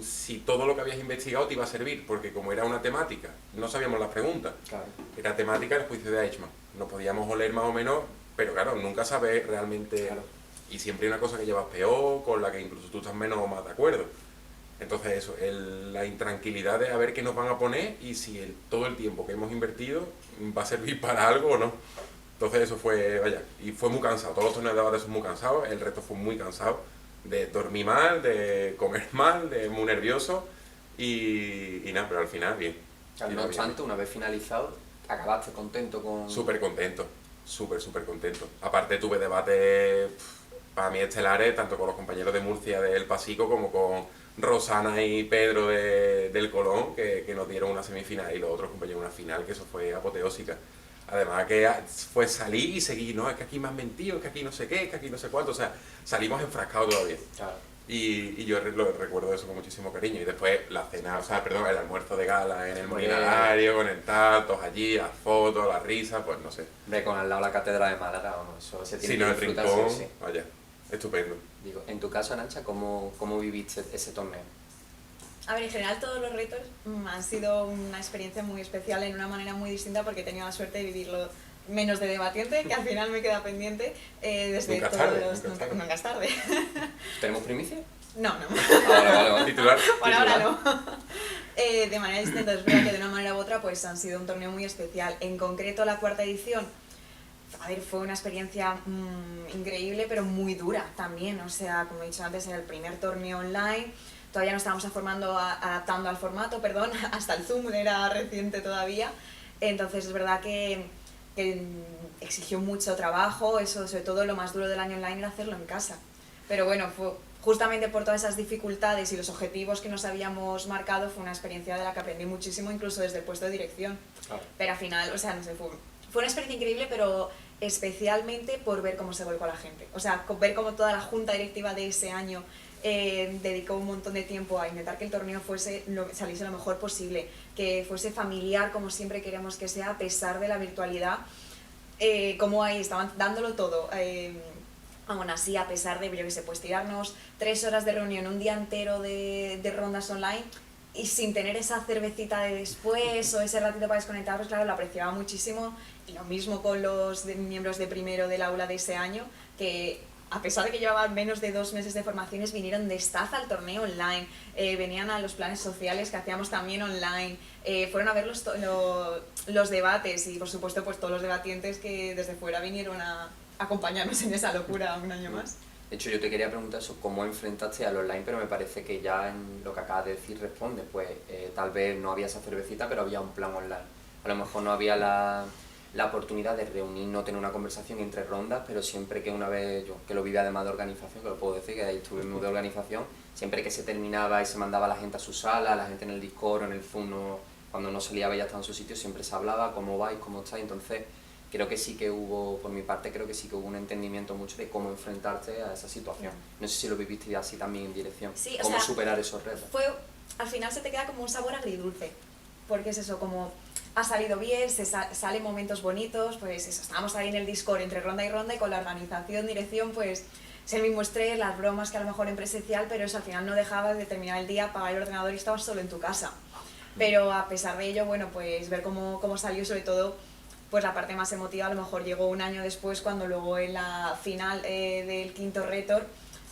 si todo lo que habías investigado te iba a servir, porque como era una temática, no sabíamos las preguntas, Claro. era temática el juicio de Eichmann. Nos podíamos oler más o menos, pero claro, nunca sabes realmente. Claro. Y siempre hay una cosa que llevas peor, con la que incluso tú estás menos o más de acuerdo. Entonces eso, la intranquilidad de a ver qué nos van a poner y si todo el tiempo que hemos invertido va a servir para algo o no. Entonces eso fue, vaya, y fue muy cansado. Todos los torneos de debate son muy cansados, el reto fue muy cansado. De dormir mal, de comer mal, de muy nervioso y nada, pero al final bien. Claro, Y no bien. obstante, una vez finalizado, acabaste contento con... Súper contento, súper contento. Aparte tuve debates para mí estelares, tanto con los compañeros de Murcia del Pasico como con Rosana y Pedro del Colón, que nos dieron una semifinal, y los otros compañeros una final, que eso fue apoteósica. Además que fue salir y seguir, no, es que aquí me han mentido, es que aquí no sé qué, es que aquí no sé cuánto, o sea, salimos enfrascados todavía. Claro. Y yo recuerdo eso con muchísimo cariño. Y después la cena, o sea, perdón, el almuerzo de gala en el Pues- Molinarario, con el todos allí, las fotos, la risa, pues no sé. Ve con al lado la catedral de Málaga, vamos, eso se tiene Sí, que no, el disfrutar, rincón, sí, sí. vaya, estupendo. Digo, en tu caso, Arantxa, ¿cómo viviste ese torneo? A ver, en general todos los retos han sido una experiencia muy especial en una manera muy distinta, porque he tenido la suerte de vivirlo menos de debatiente, que al final me queda pendiente desde Nunca es todos tarde, los... nunca es tarde. Nunca es tarde. ¿Tenemos primicia? No, no. Vale. Titular. Por ahora Titular. no. De manera distinta, es verdad que de una manera u otra pues han sido un torneo muy especial. En concreto la cuarta edición, a ver, fue una experiencia increíble, pero muy dura también. O sea, como he dicho antes, era el primer torneo online. Todavía no estábamos adaptando al formato, perdón, hasta el Zoom era reciente todavía. Entonces es verdad que exigió mucho trabajo, eso, sobre todo lo más duro del año online era hacerlo en casa. Pero bueno, fue, justamente por todas esas dificultades y los objetivos que nos habíamos marcado, fue una experiencia de la que aprendí muchísimo, incluso desde el puesto de dirección. Claro. Pero al final, o sea, no sé, fue una experiencia increíble, pero especialmente por ver cómo se volcó la gente. O sea, ver cómo toda la junta directiva de ese año dedicó un montón de tiempo a intentar que el torneo saliese lo mejor posible, que fuese familiar como siempre queremos que sea, a pesar de la virtualidad, como ahí estaban dándolo todo. Aún así, a pesar de, yo que sé, pues tirarnos 3 horas de reunión, un día entero de rondas online, y sin tener esa cervecita de después o ese ratito para desconectar, pues claro, lo apreciaba muchísimo. Y lo mismo con los miembros de primero del aula de ese año, que a pesar de que llevaban menos de 2 meses de formaciones, vinieron de staff al torneo online, venían a los planes sociales que hacíamos también online, fueron a ver los debates y por supuesto pues todos los debatientes que desde fuera vinieron a acompañarnos en esa locura un año más. De hecho, yo te quería preguntar eso, ¿cómo enfrentaste al online? Pero me parece que ya en lo que acabas de decir responde, pues tal vez no había esa cervecita, pero había un plan online. A lo mejor no había la oportunidad de reunirnos, tener una conversación entre rondas, pero siempre que una vez, yo que lo viví además de organización, que lo puedo decir, que ahí estuve en de organización, siempre que se terminaba y se mandaba a la gente a su sala, la gente en el Discord o en el Zoom, cuando no se liaba ya estaba en su sitio, siempre se hablaba, cómo vais, cómo estáis, entonces creo que sí que hubo, por mi parte, creo que sí que hubo un entendimiento mucho de cómo enfrentarte a esa situación. No sé si lo viviste así también en dirección, Sí, cómo superar esos retos. Al final se te queda como un sabor agridulce, porque es eso, como ha salido bien, salen momentos bonitos, pues eso, estábamos ahí en el Discord entre ronda y con la organización, dirección, pues es el mismo estrés, las bromas que a lo mejor en presencial, pero eso al final no dejaba de terminar el día, apagar el ordenador y estabas solo en tu casa. Pero a pesar de ello, bueno, pues ver cómo salió, sobre todo pues la parte más emotiva a lo mejor llegó un año después, cuando luego en la final del quinto reto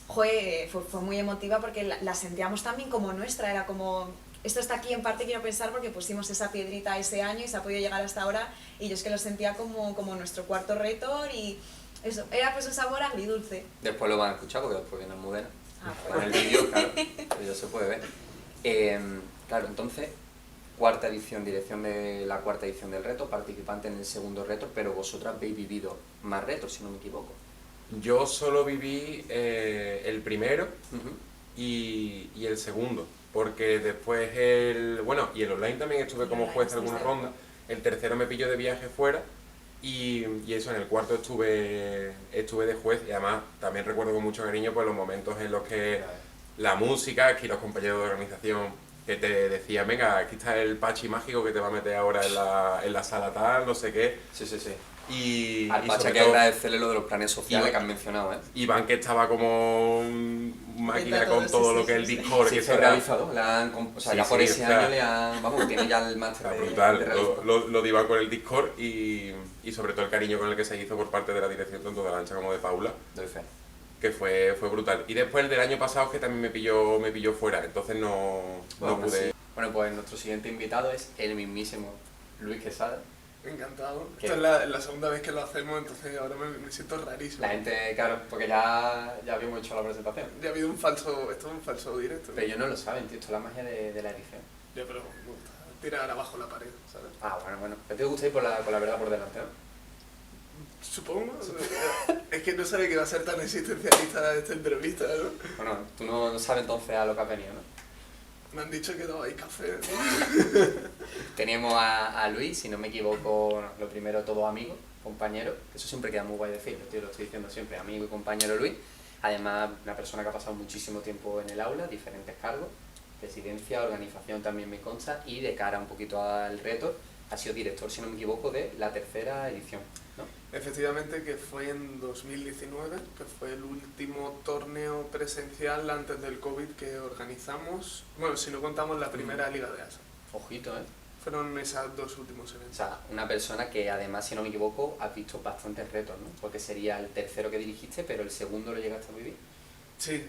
fue muy emotiva, porque la sentíamos también como nuestra, era como, esto está aquí en parte, quiero pensar, porque pusimos esa piedrita ese año y se ha podido llegar hasta ahora, y yo es que lo sentía como nuestro cuarto reto, y eso, era pues un sabor agridulce. Después lo van a escuchar porque después viene Almudena, Bueno. en el vídeo, claro, pero ya se puede ver. Claro, entonces, cuarta edición, dirección de la cuarta edición del reto, participante en el segundo reto, pero vosotras habéis vivido más retos, si no me equivoco. Yo solo viví el primero Uh-huh. y el segundo, porque después bueno, y el online también estuve como juez en alguna ronda. El tercero me pilló de viaje fuera y eso, en el cuarto estuve de juez, y además también recuerdo con mucho cariño pues los momentos en los que la música, aquí los compañeros de organización que te decían, venga, aquí está el Pachi mágico que te va a meter ahora en la sala tal, no sé qué. Sí. Y Al Pacha sobre hay que todo, agradecerle lo de los planes sociales que han mencionado, ¿eh? Iván, que estaba como máquina con todo lo que es el Discord. Sí, que se ha será- realizado, o sea, Sí, ya por sí, ese o sea, año le han, vamos, tiene ya el máster Está de brutal, realizador. lo de Iván con el Discord y sobre todo el cariño con el que se hizo por parte de la dirección, tanto de Arancha como de Paula, Doy fe. que fue brutal. Y después el del año pasado, que también me pilló fuera, entonces no Bueno, pude... sí. Bueno, pues nuestro siguiente invitado es el mismísimo Luis Quesada. Encantado. ¿Qué? Esta es la segunda vez que lo hacemos, entonces ahora me siento rarísimo. La gente, claro, porque ya habíamos hecho la presentación. Ya ha habido esto es un falso directo. Pero ellos no lo saben, tío, esto es la magia de la edición. Ya, pero me gusta tirar abajo la pared, ¿sabes? Ah, bueno. Pero te gusta ir con la verdad por delante, ¿no? Supongo. Es que no sabía que iba a ser tan existencialista esta entrevista, ¿no? Bueno, tú no sabes entonces a lo que has venido, ¿no? Me han dicho que dabais café. Teníamos a Luis, si no me equivoco, bueno, lo primero todo amigo, compañero, eso siempre queda muy guay decirlo, tío, lo estoy diciendo siempre, amigo y compañero Luis. Además, una persona que ha pasado muchísimo tiempo en el aula, diferentes cargos, presidencia, organización también me consta, y de cara un poquito al reto, ha sido director, si no me equivoco, de la tercera edición, ¿no? Efectivamente, que fue en 2019, que fue el último torneo presencial antes del COVID que organizamos. Bueno, si no contamos la primera Liga de ASA. Ojito, ¿eh? Fueron esos dos últimos O eventos. sea, una persona que además, si no me equivoco, has visto bastantes retos, ¿no? Porque sería el tercero que dirigiste, pero el segundo lo llegaste a vivir. Sí,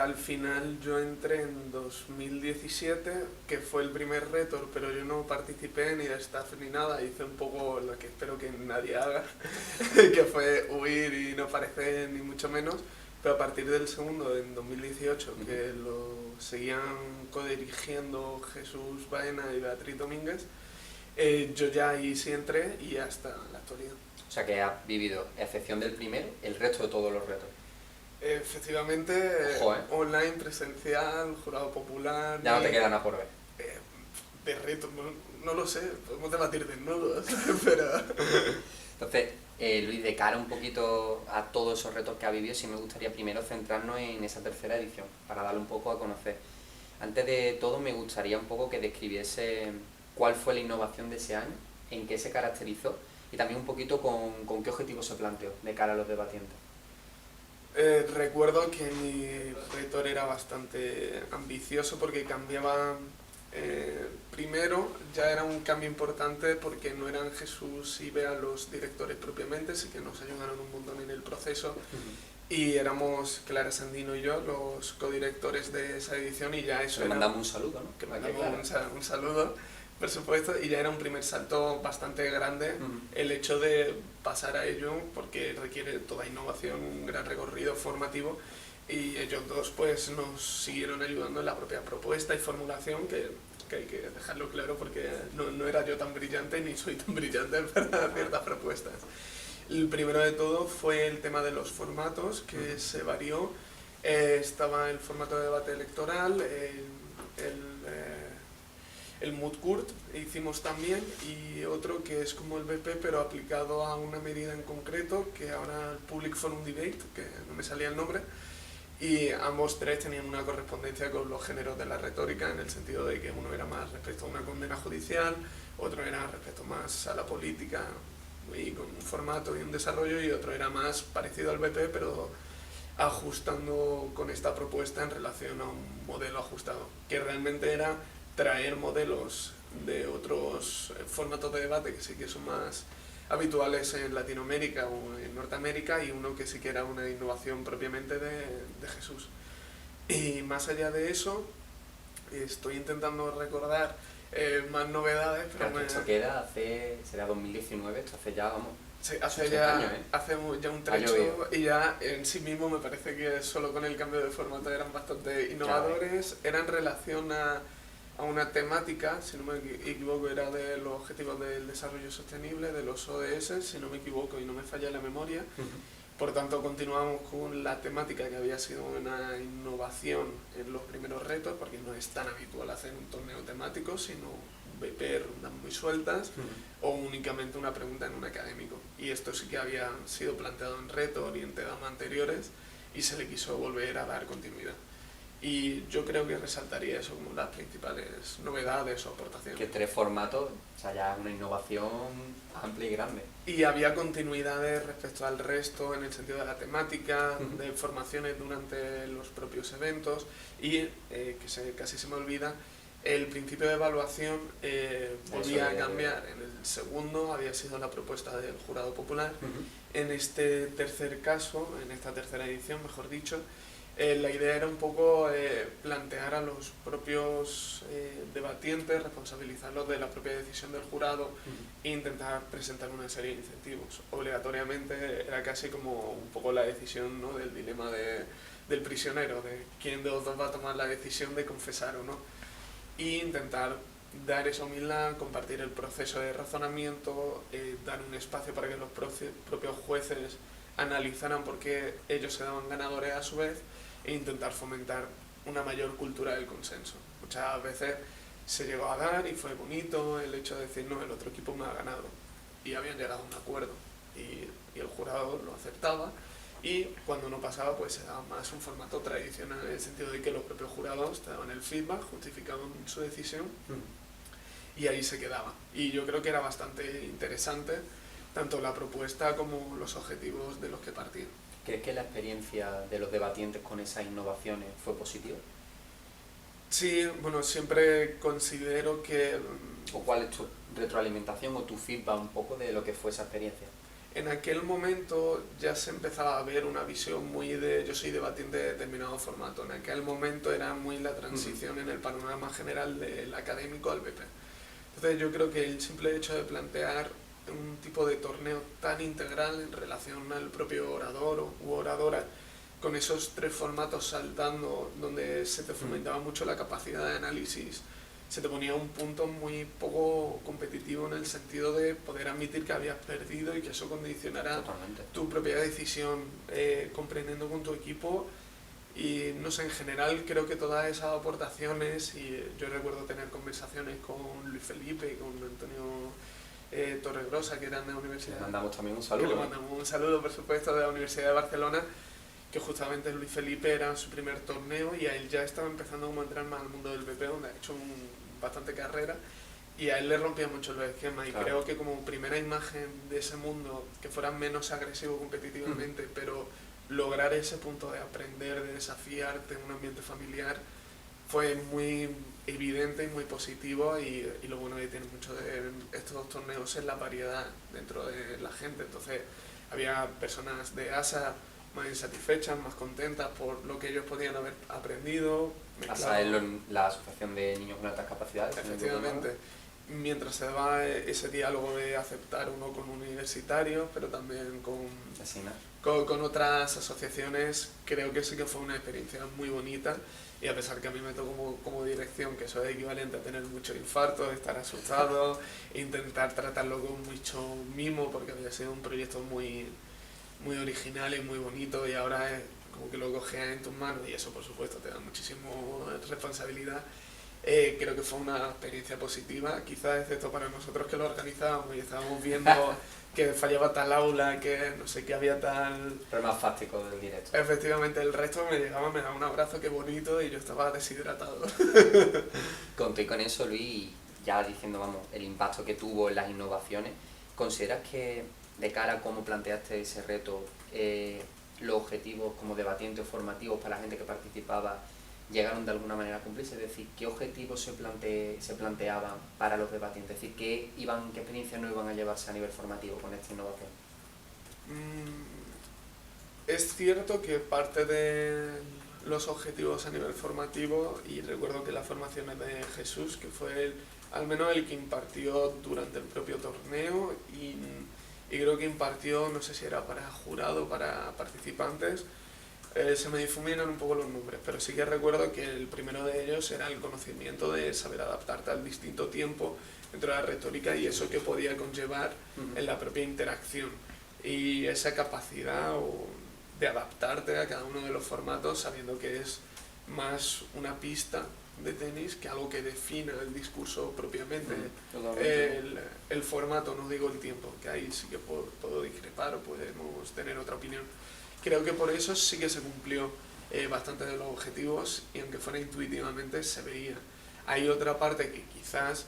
al final yo entré en 2017, que fue el primer reto, pero yo no participé ni de staff ni nada, hice un poco lo que espero que nadie haga, que fue huir y no aparecer ni mucho menos, pero a partir del segundo, en 2018, que lo seguían codirigiendo Jesús Baena y Beatriz Domínguez, yo ya ahí sí entré y hasta la actualidad. O sea, que has vivido, a excepción del primero, el resto de todos los retos. Efectivamente, Ojo, ¿eh? online, presencial, jurado popular... Ya no te queda nada por ver. De reto, no lo sé, podemos debatir desnudos, pero... Entonces, Luis, de cara un poquito a todos esos retos que ha vivido, sí me gustaría primero centrarnos en esa tercera edición, para darle un poco a conocer. Antes de todo, me gustaría un poco que describiese cuál fue la innovación de ese año, en qué se caracterizó, y también un poquito con qué objetivo se planteó de cara a los debatientes. Recuerdo que mi retor era bastante ambicioso porque cambiaba... primero ya era un cambio importante porque no eran Jesús y Bea los directores propiamente, sí que nos ayudaron un montón en el proceso y éramos Clara Sandino y yo los codirectores de esa edición y ya eso Le era... mandamos un saludo, ¿no? Que Vaya, mandamos claro. un saludo, por supuesto, y ya era un primer salto bastante grande el hecho de pasar a ello porque requiere toda innovación, un gran recorrido formativo y ellos dos pues nos siguieron ayudando en la propia propuesta y formulación que hay que dejarlo claro porque no era yo tan brillante ni soy tan brillante para ciertas propuestas. El primero de todo fue el tema de los formatos que se varió. Estaba el formato de debate electoral, el moot court hicimos también y otro que es como el BP pero aplicado a una medida en concreto que ahora el Public Forum Debate, que no me salía el nombre, y ambos tres tenían una correspondencia con los géneros de la retórica en el sentido de que uno era más respecto a una condena judicial, otro era respecto más a la política y con un formato y un desarrollo y otro era más parecido al BP pero ajustando con esta propuesta en relación a un modelo ajustado, que realmente era traer modelos de otros formatos de debate que sí que son más habituales en Latinoamérica o en Norteamérica y uno que sí que era una innovación propiamente de Jesús. Y más allá de eso, estoy intentando recordar más novedades, pero Claro, esto queda será 2019, esto hace ya, vamos, sí, muchos años, ¿eh? hace ya un Ha trecho llovido. y ya en sí mismo me parece que solo con el cambio de formato eran bastante innovadores, era en relación a una temática, si no me equivoco, era de los objetivos del desarrollo sostenible, de los ODS, si no me equivoco y no me falla la memoria. Por tanto, continuamos con la temática que había sido una innovación en los primeros retos, porque no es tan habitual hacer un torneo temático, sino BP, rondas muy sueltas, o únicamente una pregunta en un académico. Y esto sí que había sido planteado en reto, orientado a anteriores, y se le quiso volver a dar continuidad. Y yo creo que resaltaría eso como las principales novedades o aportaciones. Que 3 formatos, o sea, ya es una innovación amplia y grande. Y había continuidades respecto al resto en el sentido de la temática, de formaciones durante los propios eventos y, casi se me olvida, el principio de evaluación volvía a cambiar. En el segundo había sido la propuesta del jurado popular. En este tercer caso, en esta tercera edición, mejor dicho, la idea era un poco plantear a los propios debatientes, responsabilizarlos de la propia decisión del jurado e intentar presentar una serie de incentivos. Obligatoriamente era casi como un poco la decisión, ¿no?, del dilema del prisionero, de quién de los dos va a tomar la decisión de confesar o no. E intentar dar esa humildad, compartir el proceso de razonamiento, dar un espacio para que los propios jueces analizaran por qué ellos se daban ganadores a su vez e intentar fomentar una mayor cultura del consenso. Muchas veces se llegó a dar y fue bonito el hecho de decir, no, el otro equipo me ha ganado y habían llegado a un acuerdo y el jurado lo aceptaba y cuando no pasaba pues se daba más un formato tradicional en el sentido de que los propios jurados te daban el feedback, justificaban su decisión y ahí se quedaba. Y yo creo que era bastante interesante tanto la propuesta como los objetivos de los que partían. ¿Crees que la experiencia de los debatientes con esas innovaciones fue positiva? Sí, bueno, siempre considero que ¿O cuál es tu retroalimentación o tu feedback un poco de lo que fue esa experiencia? en aquel momento ya se empezaba a ver una visión muy de yo soy debatiente de determinado formato. En aquel momento era muy la transición en el panorama general del académico al BP. Entonces yo creo que el simple hecho de plantear un tipo de torneo tan integral en relación al propio orador u oradora, con esos tres formatos saltando, donde se te fomentaba mucho la capacidad de análisis, se te ponía un punto muy poco competitivo en el sentido de poder admitir que habías perdido y que eso condicionará Totalmente. tu propia decisión, comprendiendo con tu equipo. Y no sé, en general creo que todas esas aportaciones, y yo recuerdo tener conversaciones con Luis Felipe y con Antonio Torregrosa, que eran de la Le Universidad. mandamos también un Que saludo. le mandamos un saludo, por supuesto, de la Universidad de Barcelona, que justamente Luis Felipe era su primer torneo y a él ya estaba empezando como a entrar más al mundo del BP, donde ha hecho bastante carrera, y a él le rompía mucho los esquemas. Y Claro. creo que como primera imagen de ese mundo, que fuera menos agresivo competitivamente, pero lograr ese punto de aprender, de desafiarte en un ambiente familiar, fue muy evidente y muy positivo. Y lo bueno que tiene mucho de estos torneos es la variedad dentro de la gente. Entonces había personas de ASA más insatisfechas, más contentas por lo que ellos podían haber aprendido. ASA es la Asociación de Niños con Altas Capacidades. Efectivamente. Mientras se daba ese diálogo de aceptar uno con universitarios, pero también con otras asociaciones, creo que sí que fue una experiencia muy bonita. Y a pesar que a mí me tocó como dirección, que eso es equivalente a tener muchos infartos, estar asustado, intentar tratarlo con mucho mimo, porque había sido un proyecto muy, muy original y muy bonito, y ahora es como que lo coges en tus manos, y eso por supuesto te da muchísima responsabilidad. Creo que fue una experiencia positiva, quizás excepto para nosotros que lo organizábamos y estábamos viendo que fallaba tal aula, que no sé qué había tal... Pero más fástico del directo. Efectivamente, el resto me llegaba, me daba un abrazo, qué bonito, y yo estaba deshidratado. Conté con eso, Luis, ya diciendo, vamos, el impacto que tuvo en las innovaciones. ¿Consideras que de cara a cómo planteaste ese reto, los objetivos como debatientes o formativos para la gente que participaba llegaron de alguna manera a cumplirse? Es decir, ¿qué objetivos se planteaban para los debatientes? Es decir, ¿qué experiencias no iban a llevarse a nivel formativo con esta innovación? Es cierto que parte de los objetivos a nivel formativo, y recuerdo que las formaciones de Jesús, que fue al menos el que impartió durante el propio torneo, y creo que impartió, no sé si era para jurado o para participantes, se me difuminan un poco los nombres, pero sí que recuerdo que el primero de ellos era el conocimiento de saber adaptarte al distinto tiempo dentro de la retórica y eso que podía conllevar en la propia interacción. Y esa capacidad de adaptarte a cada uno de los formatos sabiendo que es más una pista de tenis que algo que defina el discurso propiamente. El formato, no digo el tiempo, que ahí sí que puedo discrepar o podemos tener otra opinión. Creo que por eso sí que se cumplió bastante de los objetivos y aunque fuera intuitivamente se veía. Hay otra parte que quizás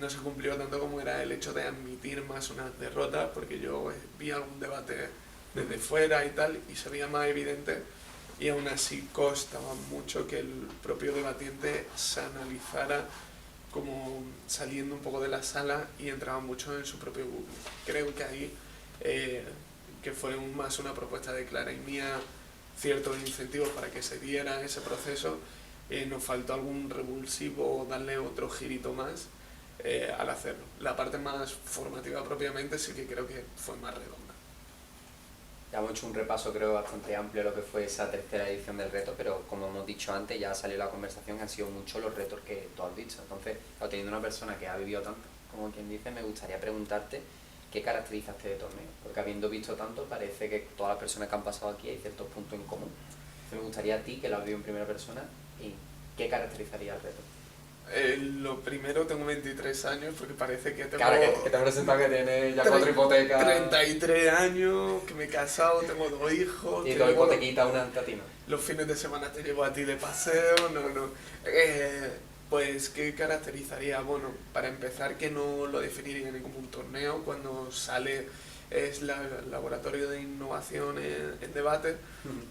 no se cumplió tanto como era el hecho de admitir más una derrota, porque yo vi algún debate desde fuera y tal y se veía más evidente y aún así costaba mucho que el propio debatiente se analizara como saliendo un poco de la sala y entraba mucho en su propio bucle. Creo que ahí que fue más una propuesta de Clara y mía, ciertos incentivos para que se diera ese proceso, nos faltó algún revulsivo o darle otro girito más al hacerlo. La parte más formativa propiamente sí que creo que fue más redonda. Ya hemos hecho un repaso creo bastante amplio de lo que fue esa tercera edición del reto, pero como hemos dicho antes, ya salió la conversación, han sido muchos los retos que tú has visto. Entonces, teniendo una persona que ha vivido tanto, como quien dice, me gustaría preguntarte ¿qué caracteriza este torneo? Porque habiendo visto tanto, parece que todas las personas que han pasado aquí hay ciertos puntos en común. Entonces, me gustaría a ti, que lo has vivido en primera persona, ¿y qué caracterizaría el reto? Lo primero, tengo 23 años porque parece que tengo... Claro, que te he presentado que tienes ya 4 hipotecas... 33 años, que me he casado, tengo 2 hijos... Y 2 hipotequitas, una ante ti, ¿no? Los fines de semana te llevo a ti de paseo, no. Pues, ¿qué caracterizaría? Bueno, para empezar, que no lo definiría ni como un torneo, cuando sale es el laboratorio de innovación en debate,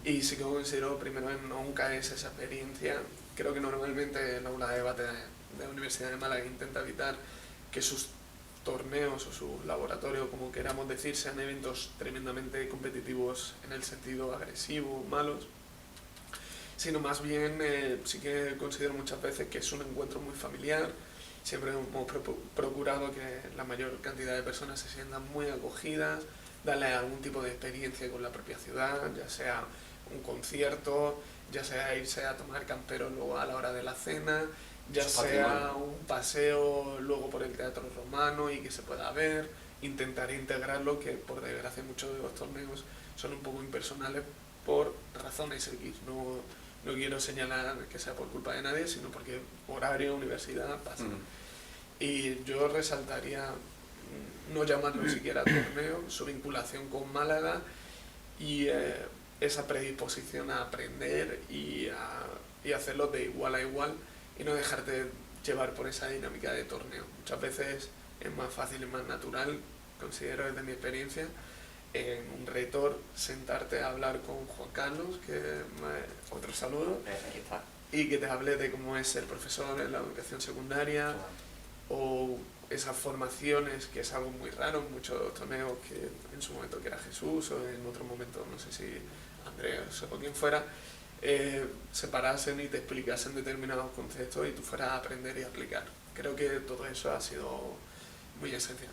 y sí que considero primero nunca es esa experiencia creo que normalmente el aula de debate de la Universidad de Málaga intenta evitar que sus torneos o su laboratorio, como queramos decir, sean eventos tremendamente competitivos en el sentido agresivo, malos, sino más bien sí que considero muchas veces que es un encuentro muy familiar. Siempre hemos procurado que la mayor cantidad de personas se sientan muy acogidas, darle algún tipo de experiencia con la propia ciudad, ya sea un concierto, ya sea irse a tomar camperos luego a la hora de la cena, ya sea un paseo luego por el Teatro Romano y que se pueda ver, intentar integrarlo, que por desgracia muchos de los torneos son un poco impersonales por razones X. No quiero señalar que sea por culpa de nadie, sino porque horario, universidad, pasa. Y yo resaltaría, no llamarlo siquiera torneo, su vinculación con Málaga y esa predisposición a aprender y hacerlo de igual a igual y no dejarte llevar por esa dinámica de torneo. Muchas veces es más fácil y más natural, considero desde mi experiencia, en un retor sentarte a hablar con Juan Carlos, otro saludo, Aquí está. y que te hable de cómo es ser profesor en la educación secundaria, o esas formaciones, que es algo muy raro en muchos torneos, que en su momento que era Jesús, o en otro momento no sé si Andrés o quien fuera, se parasen y te explicasen determinados conceptos y tú fueras a aprender y aplicar. Creo que todo eso ha sido muy esencial.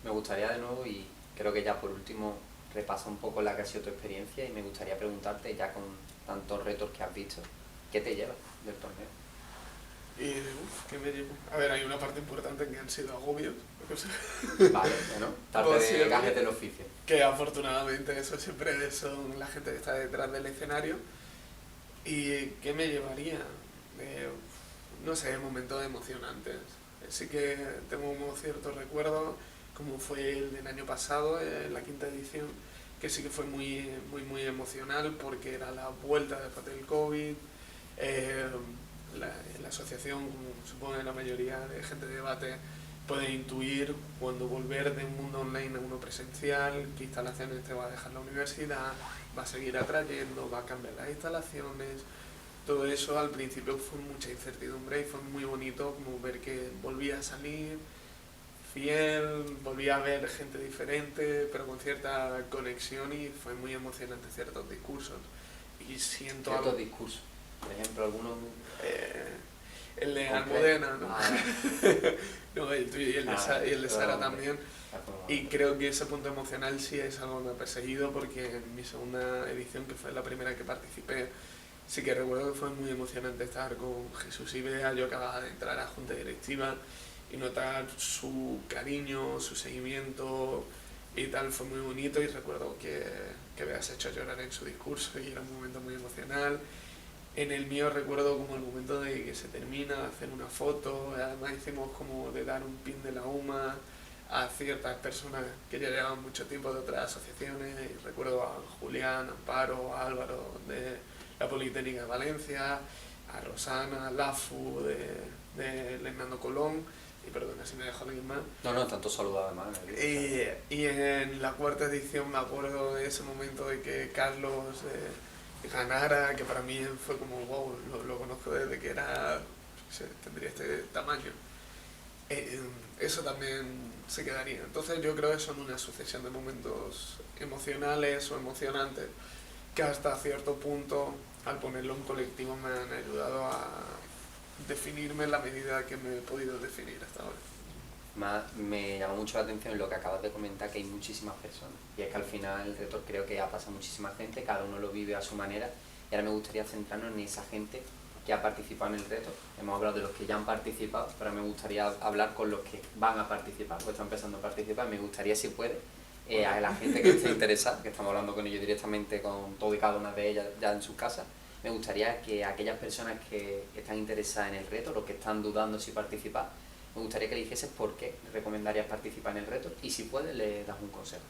Me gustaría de nuevo, y creo que ya por último repasa un poco la que ha sido tu experiencia, y me gustaría preguntarte, ya con tantos retos que has visto, ¿qué te llevas del torneo? ¿Qué me llevo? A ver, hay una parte importante que han sido agobios. Vale, bueno, parte de gajes del oficio. Que afortunadamente eso siempre son la gente que está detrás del escenario. ¿Y qué me llevaría? No sé, momentos emocionantes. Sí que tengo unos ciertos recuerdos, como fue el del año pasado, la 5ª edición, que sí que fue muy emocional porque era la vuelta después del COVID. La asociación, como supongo que la mayoría de gente de debate puede intuir, cuando volver de un mundo online a uno presencial, qué instalaciones te va a dejar la universidad, va a seguir atrayendo, va a cambiar las instalaciones. Todo eso al principio fue mucha incertidumbre y fue muy bonito como ver que volvía a salir fiel, volvía a ver gente diferente, pero con cierta conexión, y fue muy emocionante ciertos discursos. Y siento ¿Ciertos discursos? Por ejemplo, algunos... el de Almudena, ¿no? No, el tuyo y el de Sara también. Y creo que ese punto emocional sí es algo que me ha perseguido, porque en mi segunda edición, que fue la primera que participé, sí que recuerdo que fue muy emocionante estar con Jesús y Bea. Yo acababa de entrar a la junta directiva y notar su cariño, su seguimiento y tal, fue muy bonito. Y recuerdo que Bea se echó a llorar en su discurso y era un momento muy emocional. En el mío recuerdo como el momento de que se termina, hacer una foto, además hicimos como de dar un pin de la UMA a ciertas personas que ya llevaban mucho tiempo de otras asociaciones, y recuerdo a Julián, a Amparo, a Álvaro de la Politécnica de Valencia, a Rosana, a Lafu de Hernando Colón, y perdona si me dejo alguien más. No, tanto saludo además. Y en la 4ª edición me acuerdo de ese momento de que Carlos ganara, que para mí fue como wow, lo conozco desde que era, tendría este tamaño. Eso también se quedaría. Entonces yo creo que son una sucesión de momentos emocionales o emocionantes que hasta cierto punto, al ponerlo en colectivo, me han ayudado a definirme en la medida que me he podido definir hasta ahora. Me llama mucho la atención lo que acabas de comentar, que hay muchísimas personas, y es que al final el retor creo que ha pasado muchísima gente, cada uno lo vive a su manera, y ahora me gustaría centrarnos en esa gente que ha participado en el reto. Hemos hablado de los que ya han participado, pero me gustaría hablar con los que van a participar, o están empezando a participar. Me gustaría, si puede, a la gente que esté interesada, que estamos hablando con ellos directamente, con todo y cada una de ellas ya en sus casas, me gustaría que aquellas personas que están interesadas en el reto, los que están dudando si participar, me gustaría que le dijeses por qué recomendarías participar en el reto, y si puedes le das un consejo.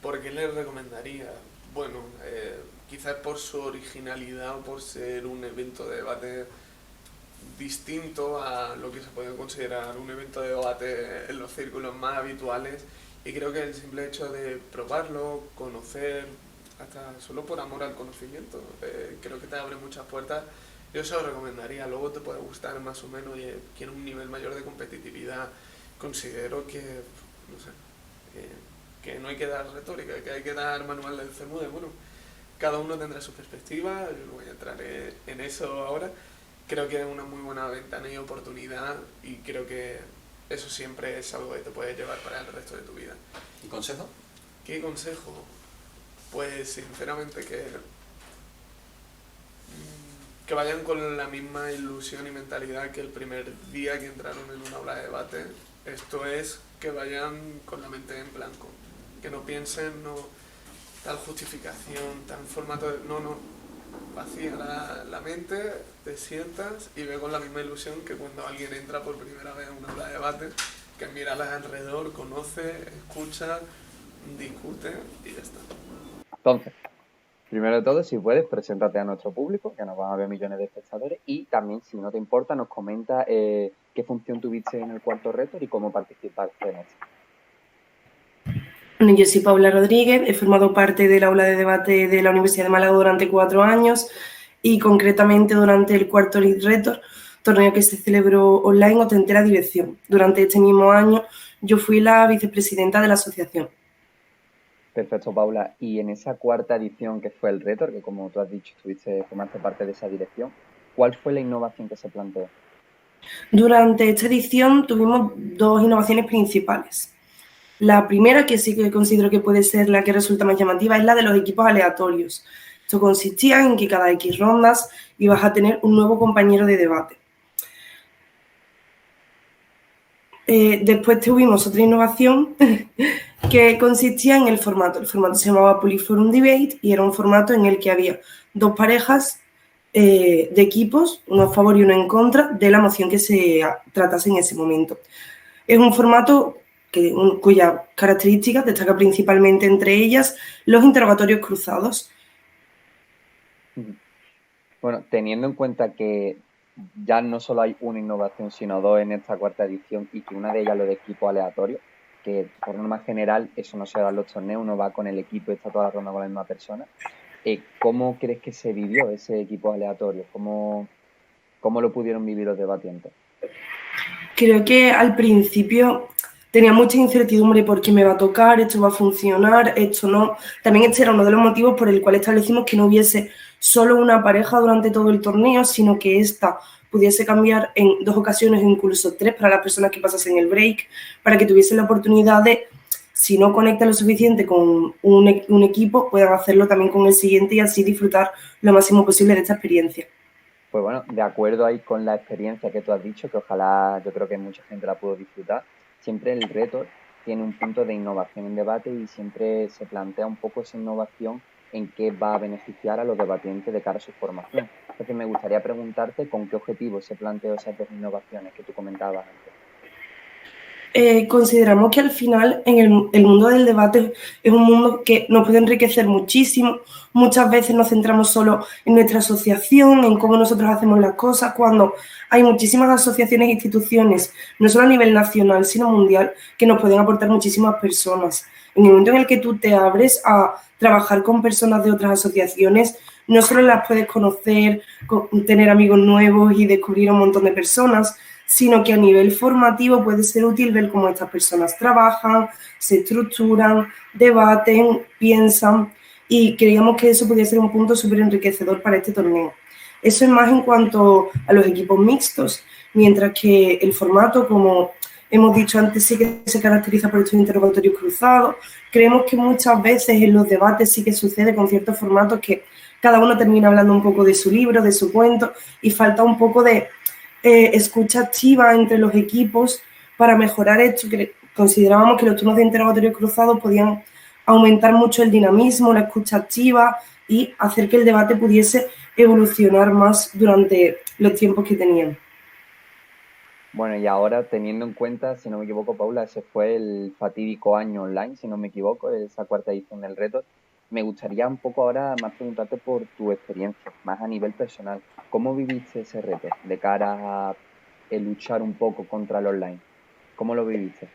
¿Por qué le recomendaría? Bueno, quizás por su originalidad o por ser un evento de debate distinto a lo que se puede considerar un evento de debate en los círculos más habituales, y creo que el simple hecho de probarlo, conocer hasta solo por amor al conocimiento. Creo que te abre muchas puertas. Yo se lo recomendaría, luego te puede gustar más o menos y quiere un nivel mayor de competitividad. Considero que, no sé, que no hay que dar retórica, que hay que dar manual del CEMUDE. Bueno, cada uno tendrá su perspectiva, yo no voy a entrar en eso ahora. Creo que es una muy buena ventana y oportunidad y creo que eso siempre es algo que te puede llevar para el resto de tu vida. ¿Y consejo? ¿Qué consejo? Pues sinceramente que vayan con la misma ilusión y mentalidad que el primer día que entraron en una aula de debate. Esto es, que vayan con la mente en blanco, que no piensen no tal justificación, tal formato de... No, vacía la mente, te sientas y ve con la misma ilusión que cuando alguien entra por primera vez en una aula de debate, que mira alrededor, conoce, escucha, discute y ya está. Entonces, primero de todo, si puedes, preséntate a nuestro público, que nos van a ver millones de espectadores, y también, si no te importa, nos comenta qué función tuviste en el cuarto reto y cómo participaste en este. Bueno, yo soy Paula Rodríguez, he formado parte del aula de debate de la Universidad de Málaga durante 4 años y concretamente durante el cuarto Lead Retor, torneo que se celebró online o tercera dirección. Durante este mismo año yo fui la vicepresidenta de la asociación. Perfecto, Paula. Y en esa cuarta edición que fue el Retor, que como tú has dicho, formaste parte de esa dirección, ¿cuál fue la innovación que se planteó? Durante esta edición tuvimos 2 innovaciones principales. La primera, que sí que considero que puede ser la que resulta más llamativa, es la de los equipos aleatorios. Esto consistía en que cada X rondas ibas a tener un nuevo compañero de debate. Después tuvimos otra innovación que consistía en el formato. El formato se llamaba Polyforum Debate y era un formato en el que había 2 parejas de equipos, uno a favor y uno en contra, de la moción que se tratase en ese momento. Es un formato cuya característica destaca principalmente entre ellas los interrogatorios cruzados. Bueno, teniendo en cuenta que ya no solo hay una innovación, sino 2 en esta cuarta edición y que una de ellas lo de equipo aleatorio, que por norma general eso no se da en los torneos, uno va con el equipo y está toda la ronda con la misma persona. ¿Cómo crees que se vivió ese equipo aleatorio? ¿Cómo lo pudieron vivir los debatientes? Creo que al principio tenía mucha incertidumbre por qué me va a tocar, esto va a funcionar, esto no. También este era uno de los motivos por el cual establecimos que no hubiese solo una pareja durante todo el torneo, sino que esta pudiese cambiar en 2 ocasiones o incluso 3 para las personas que pasasen el break, para que tuviesen la oportunidad de, si no conectan lo suficiente con un equipo, puedan hacerlo también con el siguiente y así disfrutar lo máximo posible de esta experiencia. Pues bueno, de acuerdo ahí con la experiencia que tú has dicho, que ojalá yo creo que mucha gente la pudo disfrutar, siempre el reto tiene un punto de innovación en debate y siempre se plantea un poco esa innovación en qué va a beneficiar a los debatientes de cara a su formación. Entonces me gustaría preguntarte con qué objetivo se planteó esas 2 innovaciones que tú comentabas antes. Consideramos que al final el mundo del debate es un mundo que nos puede enriquecer muchísimo. Muchas veces nos centramos solo en nuestra asociación, en cómo nosotros hacemos las cosas, cuando hay muchísimas asociaciones e instituciones, no solo a nivel nacional, sino mundial, que nos pueden aportar muchísimas personas. En el momento en el que tú te abres a trabajar con personas de otras asociaciones, no solo las puedes conocer, tener amigos nuevos y descubrir un montón de personas, sino que a nivel formativo puede ser útil ver cómo estas personas trabajan, se estructuran, debaten, piensan, y creíamos que eso podía ser un punto súper enriquecedor para este torneo. Eso es más en cuanto a los equipos mixtos, mientras que el formato, como hemos dicho antes, sí que se caracteriza por estos interrogatorios cruzados. Creemos que muchas veces en los debates sí que sucede con ciertos formatos que cada uno termina hablando un poco de su libro, de su cuento, y falta un poco de escucha activa entre los equipos para mejorar esto. Considerábamos que los turnos de interrogatorio cruzado podían aumentar mucho el dinamismo, la escucha activa y hacer que el debate pudiese evolucionar más durante los tiempos que tenían. Bueno, y ahora teniendo en cuenta, si no me equivoco, Paula, ese fue el fatídico año online, si no me equivoco, esa cuarta edición del reto. Me gustaría un poco ahora más preguntarte por tu experiencia, más a nivel personal. ¿Cómo viviste ese reto de cara a luchar un poco contra el online? ¿Cómo lo viviste?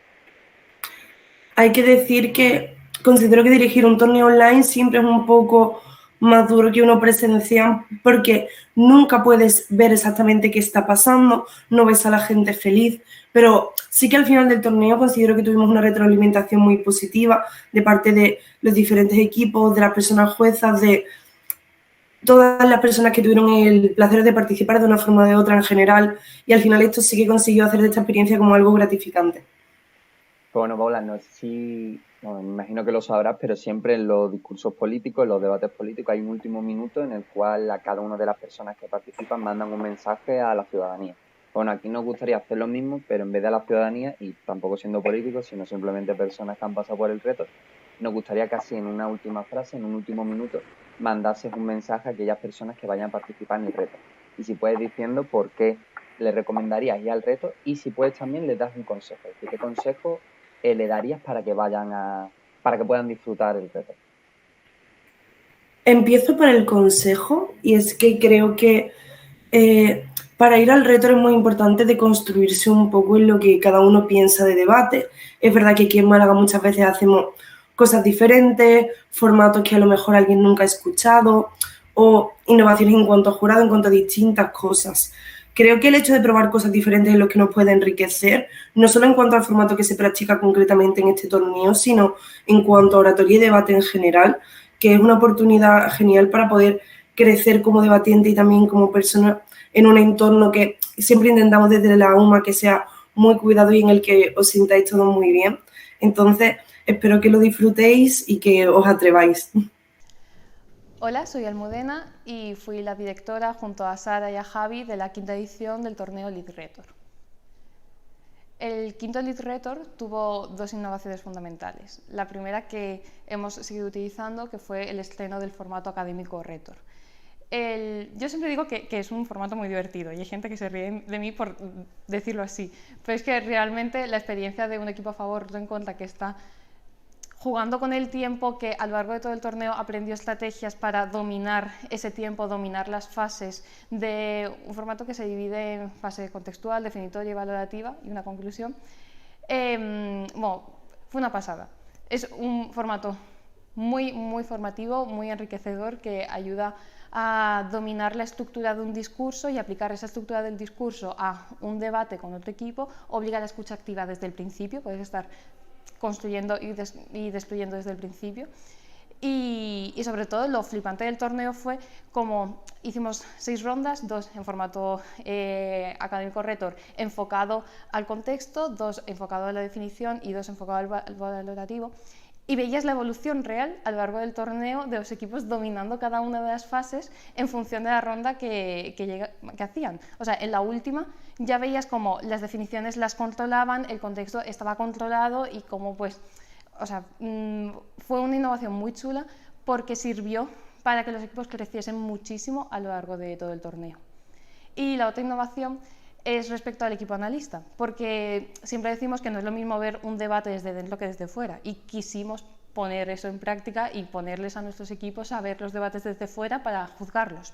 Hay que decir que considero que dirigir un torneo online siempre es un poco más duro que uno presencial porque nunca puedes ver exactamente qué está pasando, no ves a la gente feliz, pero sí que al final del torneo considero que tuvimos una retroalimentación muy positiva de parte de los diferentes equipos, de las personas juezas, de todas las personas que tuvieron el placer de participar de una forma o de otra en general, y al final esto sí que consiguió hacer de esta experiencia como algo gratificante. Bueno, Paula, no sé si, bueno, me imagino que lo sabrás, pero siempre en los discursos políticos, en los debates políticos, hay un último minuto en el cual a cada una de las personas que participan mandan un mensaje a la ciudadanía. Bueno, aquí nos gustaría hacer lo mismo, pero en vez de a la ciudadanía, y tampoco siendo políticos, sino simplemente personas que han pasado por el reto, nos gustaría casi en una última frase, en un último minuto, mandases un mensaje a aquellas personas que vayan a participar en el reto. Y si puedes diciendo por qué le recomendarías ir al reto y si puedes también les das un consejo. Es decir, ¿qué consejo le darías para que para que puedan disfrutar el reto? Empiezo por el consejo, y es que creo que para ir al reto es muy importante de construirse un poco en lo que cada uno piensa de debate. Es verdad que aquí en Málaga muchas veces hacemos cosas diferentes, formatos que a lo mejor alguien nunca ha escuchado, o innovaciones en cuanto a jurado, en cuanto a distintas cosas. Creo que el hecho de probar cosas diferentes es lo que nos puede enriquecer, no solo en cuanto al formato que se practica concretamente en este torneo, sino en cuanto a oratoria y debate en general, que es una oportunidad genial para poder crecer como debatiente y también como persona en un entorno que siempre intentamos desde la UMA que sea muy cuidado y en el que os sintáis todos muy bien. Entonces, espero que lo disfrutéis y que os atreváis. Hola, soy Almudena y fui la directora junto a Sara y a Javi de la quinta edición del torneo Lead Rhetor. El quinto Lead Rhetor tuvo dos innovaciones fundamentales. La primera que hemos seguido utilizando, que fue el estreno del formato académico Rhetor. Yo siempre digo que es un formato muy divertido y hay gente que se ríe de mí por decirlo así, pero es que realmente la experiencia de un equipo a favor o en contra que está jugando con el tiempo, que a lo largo de todo el torneo aprendió estrategias para dominar ese tiempo, dominar las fases de un formato que se divide en fase contextual, definitoria y valorativa y una conclusión. Bueno, fue una pasada. Es un formato muy formativo, muy enriquecedor, que ayuda a dominar la estructura de un discurso y aplicar esa estructura del discurso a un debate con otro equipo, obliga a la escucha activa desde el principio, puedes estar construyendo y destruyendo desde el principio. Y sobre todo lo flipante del torneo fue como hicimos 6 rondas, 2 en formato académico Rhetor enfocado al contexto, 2 enfocado a la definición y 2 enfocado al valorativo. Y veías la evolución real a lo largo del torneo de los equipos dominando cada una de las fases en función de la ronda que hacían. O sea, en la última ya veías como las definiciones las controlaban, el contexto estaba controlado y como pues, o sea, fue una innovación muy chula porque sirvió para que los equipos creciesen muchísimo a lo largo de todo el torneo. Y la otra innovación es respecto al equipo analista, porque siempre decimos que no es lo mismo ver un debate desde dentro que desde fuera, y quisimos poner eso en práctica y ponerles a nuestros equipos a ver los debates desde fuera para juzgarlos.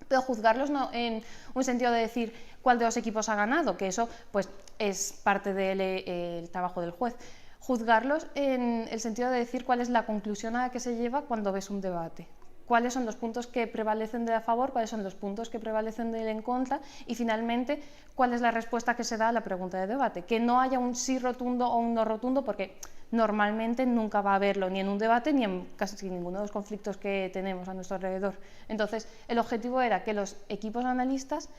Pero juzgarlos no en un sentido de decir cuál de los equipos ha ganado, que eso pues, es parte del trabajo del juez. Juzgarlos en el sentido de decir cuál es la conclusión a la que se lleva cuando ves un debate. Cuáles son los puntos que prevalecen de a favor, cuáles son los puntos que prevalecen del en contra y finalmente cuál es la respuesta que se da a la pregunta de debate. Que no haya un sí rotundo o un no rotundo porque normalmente nunca va a haberlo ni en un debate ni en casi ninguno de los conflictos que tenemos a nuestro alrededor. Entonces el objetivo era que los equipos analistas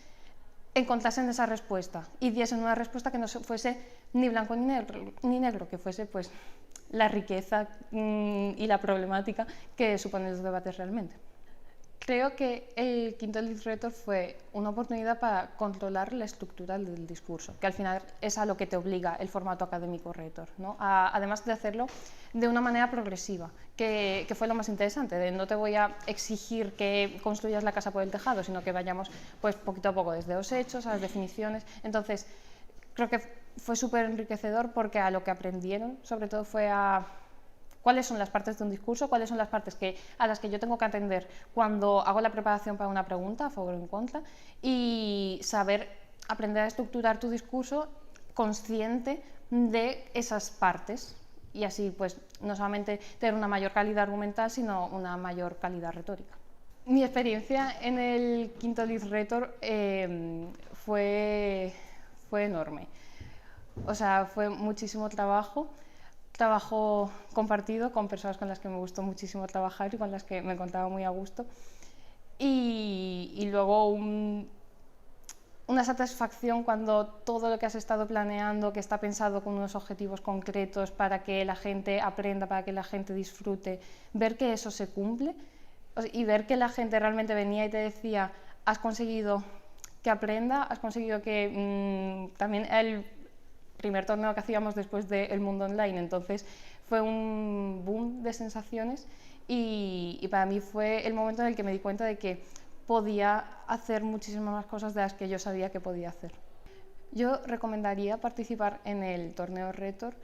encontrasen esa respuesta y diesen una respuesta que no fuese ni blanco ni negro, que fuese pues la riqueza y la problemática que suponen los debates realmente. Creo que el quinto Lead Rhetor fue una oportunidad para controlar la estructura del discurso, que al final es a lo que te obliga el formato académico Rhetor, ¿no? Además de hacerlo de una manera progresiva, que fue lo más interesante, de no te voy a exigir que construyas la casa por el tejado, sino que vayamos pues, poquito a poco desde los hechos a las definiciones. Entonces, creo que fue súper enriquecedor porque a lo que aprendieron, sobre todo, fue a cuáles son las partes de un discurso, cuáles son las partes a las que yo tengo que atender cuando hago la preparación para una pregunta, a favor o en contra, y saber aprender a estructurar tu discurso consciente de esas partes y así pues no solamente tener una mayor calidad argumental, sino una mayor calidad retórica. Mi experiencia en el quinto Lead Rhetor fue enorme. O sea, fue muchísimo trabajo compartido con personas con las que me gustó muchísimo trabajar y con las que me encontraba muy a gusto. Y luego una satisfacción cuando todo lo que has estado planeando, que está pensado con unos objetivos concretos para que la gente aprenda, para que la gente disfrute, ver que eso se cumple y ver que la gente realmente venía y te decía, has conseguido que aprenda, has conseguido que también el primer torneo que hacíamos después del mundo online, entonces fue un boom de sensaciones y para mí fue el momento en el que me di cuenta de que podía hacer muchísimas más cosas de las que yo sabía que podía hacer. Yo recomendaría participar en el torneo Rhetor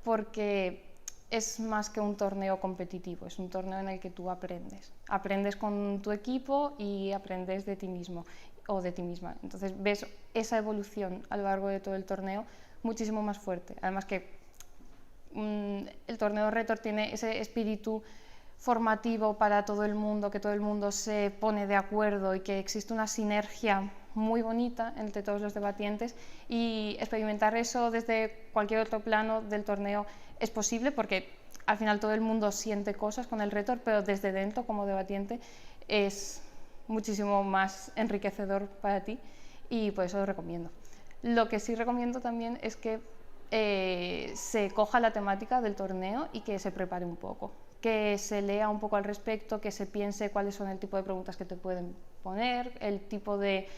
porque es más que un torneo competitivo, es un torneo en el que tú aprendes. Aprendes con tu equipo y aprendes de ti mismo o de ti misma. Entonces ves esa evolución a lo largo de todo el torneo muchísimo más fuerte. Además que el torneo Rhetor tiene ese espíritu formativo para todo el mundo, que todo el mundo se pone de acuerdo y que existe una sinergia muy bonita entre todos los debatientes, y experimentar eso desde cualquier otro plano del torneo es posible porque al final todo el mundo siente cosas con el Rhetor, pero desde dentro como debatiente es muchísimo más enriquecedor para ti y por eso lo recomiendo. Lo que sí recomiendo también es que se coja la temática del torneo y que se prepare un poco, que se lea un poco al respecto, que se piense cuáles son el tipo de preguntas que te pueden poner, el tipo de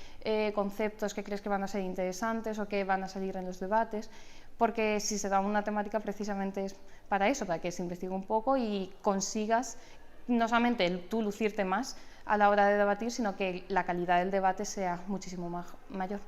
conceptos que crees que van a ser interesantes o que van a salir en los debates, porque si se da una temática precisamente es para eso, para que se investigue un poco y consigas no solamente tú lucirte más a la hora de debatir, sino que la calidad del debate sea muchísimo mayor.